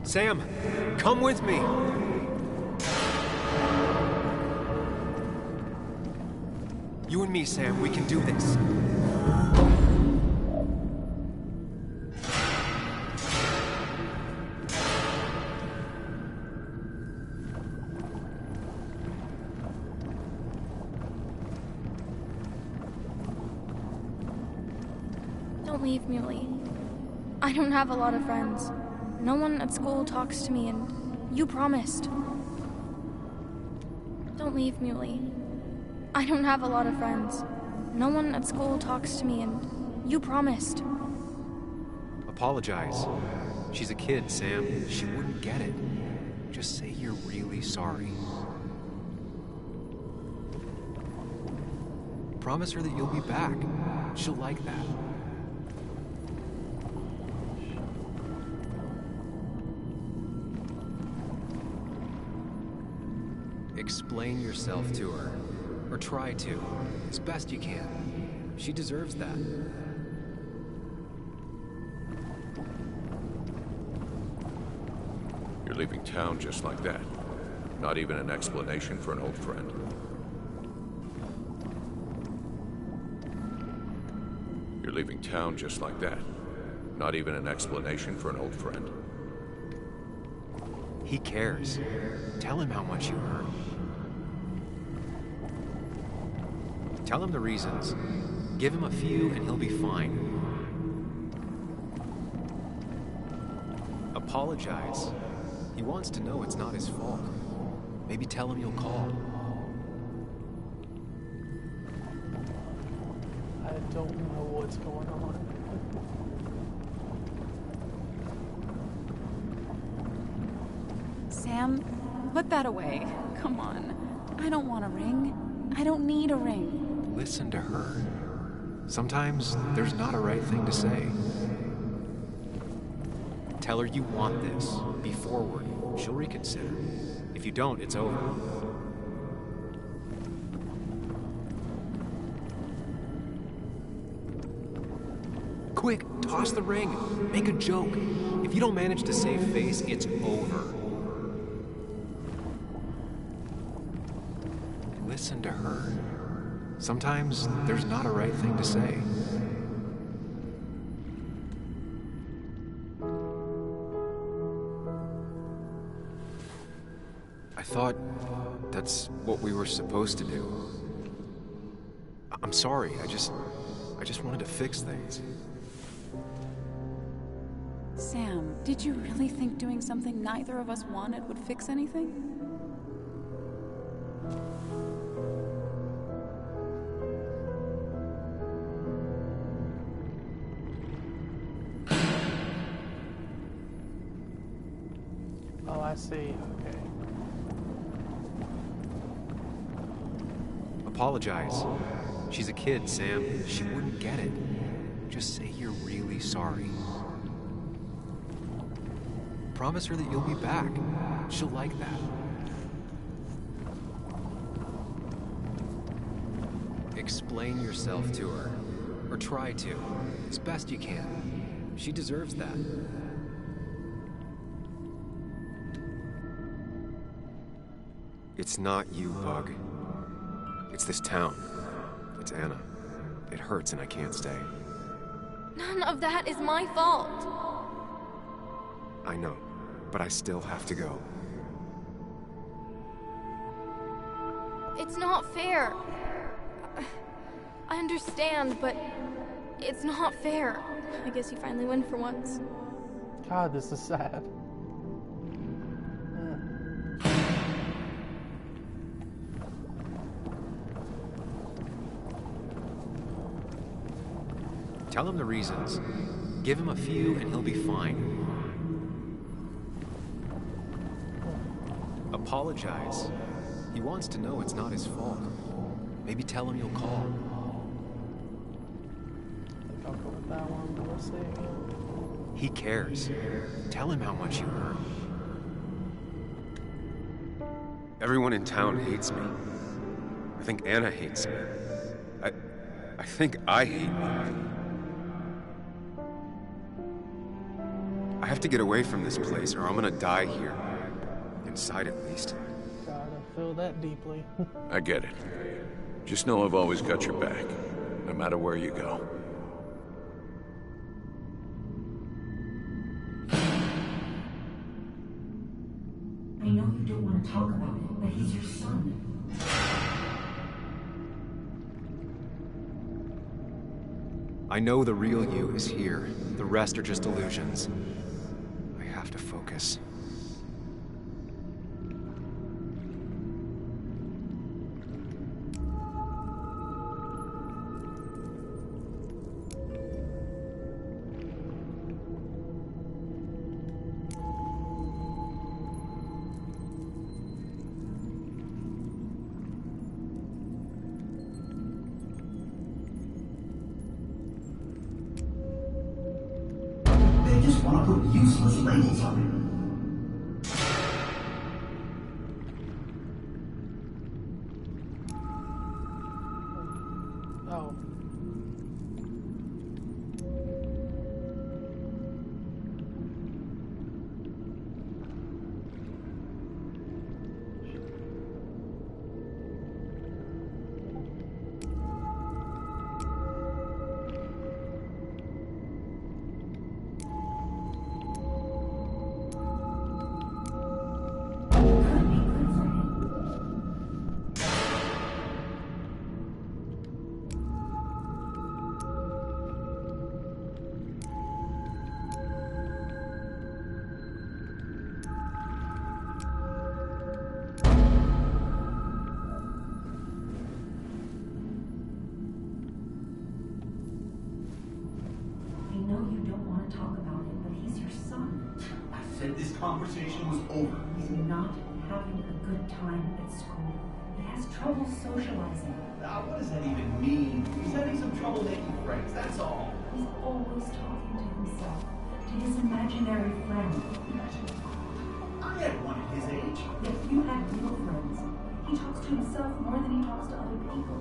Sam, come with me. You and me, Sam, we can do this. Don't leave, Muley. I don't have a lot of friends. No one at school talks to me, and you promised. Don't leave, Muley. I don't have a lot of friends. No one at school talks to me, and you promised. Apologize. She's a kid, Sam. She wouldn't get it. Just say you're really sorry. Promise her that you'll be back. She'll like that. Explain yourself to her. Or try to. As best you can. She deserves that. You're leaving town just like that. Not even an explanation for an old friend. You're leaving town just like that. Not even an explanation for an old friend. He cares. Tell him how much you hurt. Tell him the reasons. Give him a few and he'll be fine. Apologize. He wants to know it's not his fault. Maybe tell him you'll call. I don't know what's going on. Sam, put that away. Come on. I don't want a ring. I don't need a ring. Listen to her. Sometimes there's not a right thing to say. Tell her you want this. Be forward. She'll reconsider. If you don't, it's over. Quick, toss the ring. Make a joke. If you don't manage to save face, it's over. Listen to her. Sometimes there's not a right thing to say. I thought that's what we were supposed to do. I'm sorry, I just wanted to fix things. Sam, did you really think doing something neither of us wanted would fix anything? Oh, I see. Okay. Apologize. She's a kid, Sam. She wouldn't get it. Just say you're really sorry. Promise her that you'll be back. She'll like that. Explain yourself to her. Or try to. As best you can. She deserves that. It's not you, Bug. It's this town. It's Anna. It hurts and I can't stay. None of that is my fault. I know, but I still have to go. It's not fair. I understand, but it's not fair. I guess you finally win for once. God, this is sad. Tell him the reasons. Give him a few and he'll be fine. Apologize. He wants to know it's not his fault. Maybe tell him you'll call. I think I'll go with that one, but we'll see. He cares. Tell him how much you hurt. Everyone in town hates me. I think Anna hates me. I think I hate me. I have to get away from this place or I'm gonna die here. Inside at least. God, I feel that deeply. I get it. Just know I've always got your back, no matter where you go. I know you don't want to talk about it, but he's your son. I know the real you is here. The rest are just illusions. I have to focus. They just want to put useless labels on it. Oh. I know you don't want to talk about it, but he's your son. I said this conversation was over. He's not having a good time at school. He has trouble socializing. Now, what does that even mean? He's having some trouble making friends, that's all. He's always talking to himself, to his imaginary friend. I had one at his age. Yet you had real friends. He talks to himself more than he talks to other people.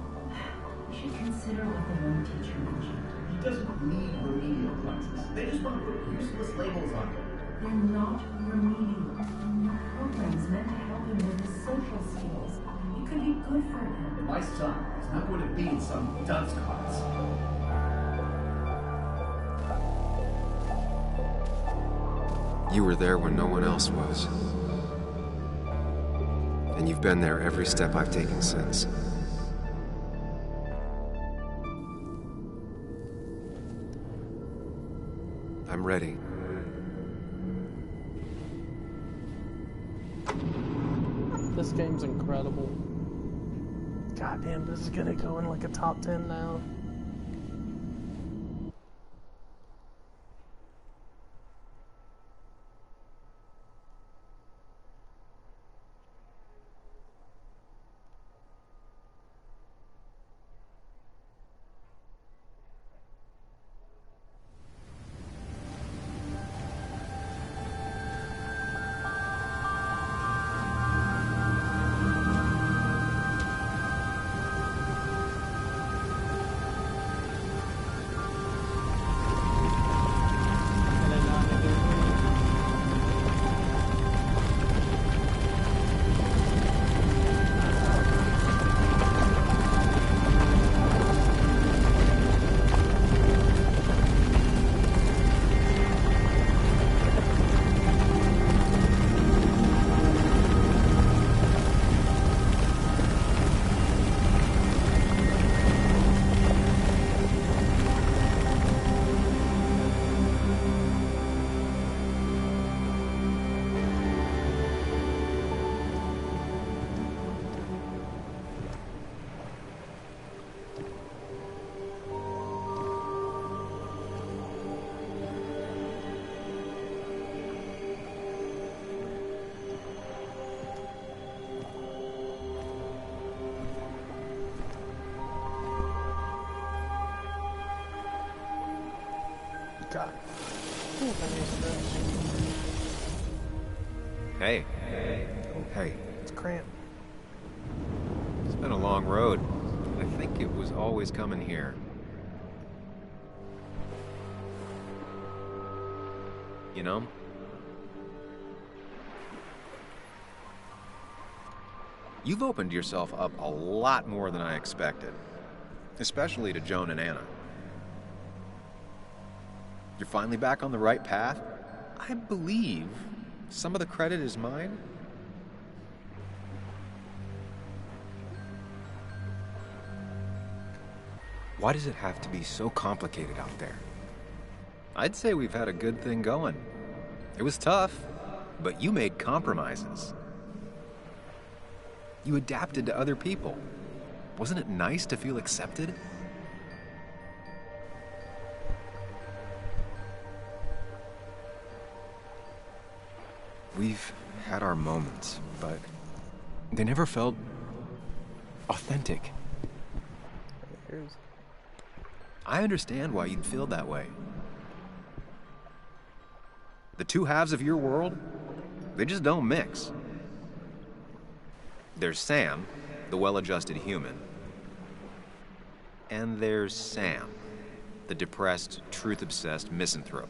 You should consider what the one teacher mentioned. He doesn't need remedial classes. They just want to put useless labels on him. They're not remedial. Programs meant to help him with his social skills. It could be good for him. My son is not going to be in some dunce class. You were there when no one else was. And you've been there every step I've taken since. I'm ready. This game's incredible. God damn, this is gonna go in like a top 10 now. God. Hey. Hey. It's cramped. It's been a long road. I think it was always coming here. You know? You've opened yourself up a lot more than I expected. Especially to Joan and Anna. You're finally back on the right path? I believe some of the credit is mine. Why does it have to be so complicated out there? I'd say we've had a good thing going. It was tough, but you made compromises. You adapted to other people. Wasn't it nice to feel accepted? We've had our moments, but they never felt authentic. I understand why you'd feel that way. The two halves of your world, they just don't mix. There's Sam, the well-adjusted human. And there's Sam, the depressed, truth-obsessed misanthrope,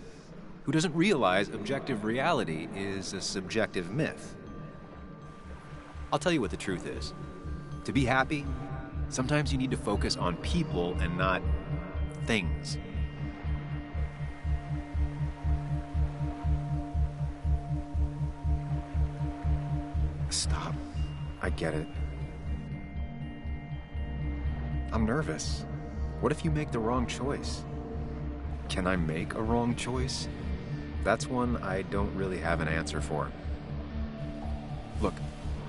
who doesn't realize objective reality is a subjective myth. I'll tell you what the truth is. To be happy, sometimes you need to focus on people and not things. Stop. I get it. I'm nervous. What if you make the wrong choice? Can I make a wrong choice? That's one I don't really have an answer for. Look,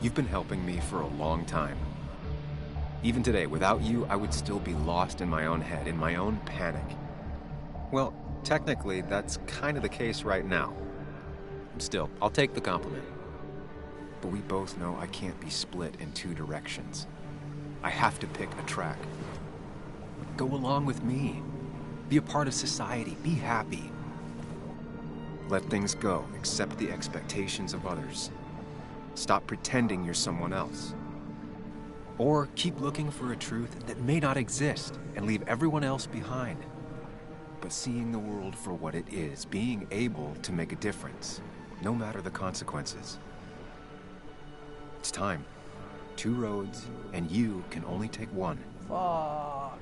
you've been helping me for a long time. Even today, without you, I would still be lost in my own head, in my own panic. Well, technically, that's kind of the case right now. Still, I'll take the compliment. But we both know I can't be split in two directions. I have to pick a track. Go along with me. Be a part of society. Be happy. Let things go. Accept the expectations of others. Stop pretending you're someone else. Or keep looking for a truth that may not exist and leave everyone else behind. But seeing the world for what it is, being able to make a difference, no matter the consequences. It's time. Two roads, and you can only take one. Fuck.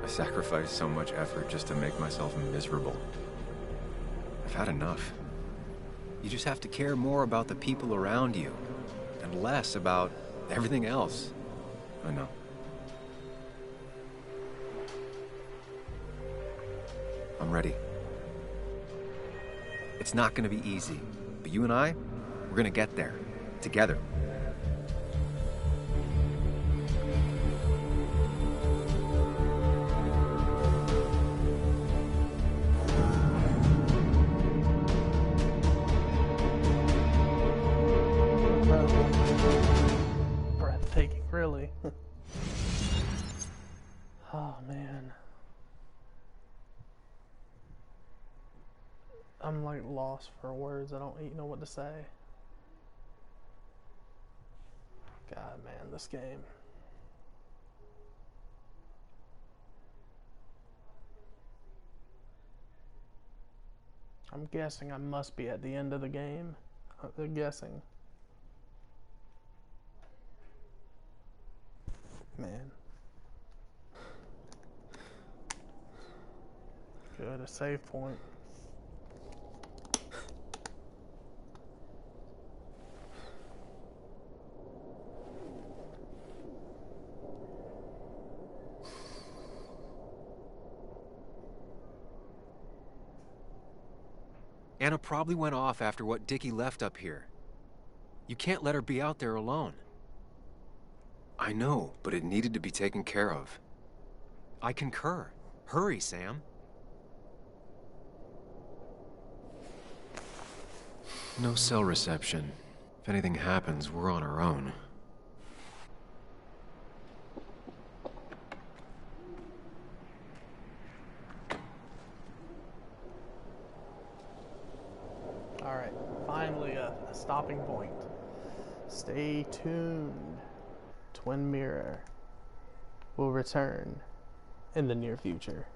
Sacrifice so much effort just to make myself miserable. I've had enough. You just have to care more about the people around you and less about everything else. I know. I'm ready. It's not gonna be easy, but you and I, we're gonna get there. Together. Breathtaking, really. Oh, man. I'm like lost for words. I don't even know what to say. God, man, this game. I'm guessing I must be at the end of the game. I'm guessing. Man. Good, a save point. Anna probably went off after what Dickie left up here. You can't let her be out there alone. I know, but it needed to be taken care of. I concur. Hurry, Sam. No cell reception. If anything happens, we're on our own. Alright, finally a stopping point. Stay tuned. Twin Mirror will return in the near future.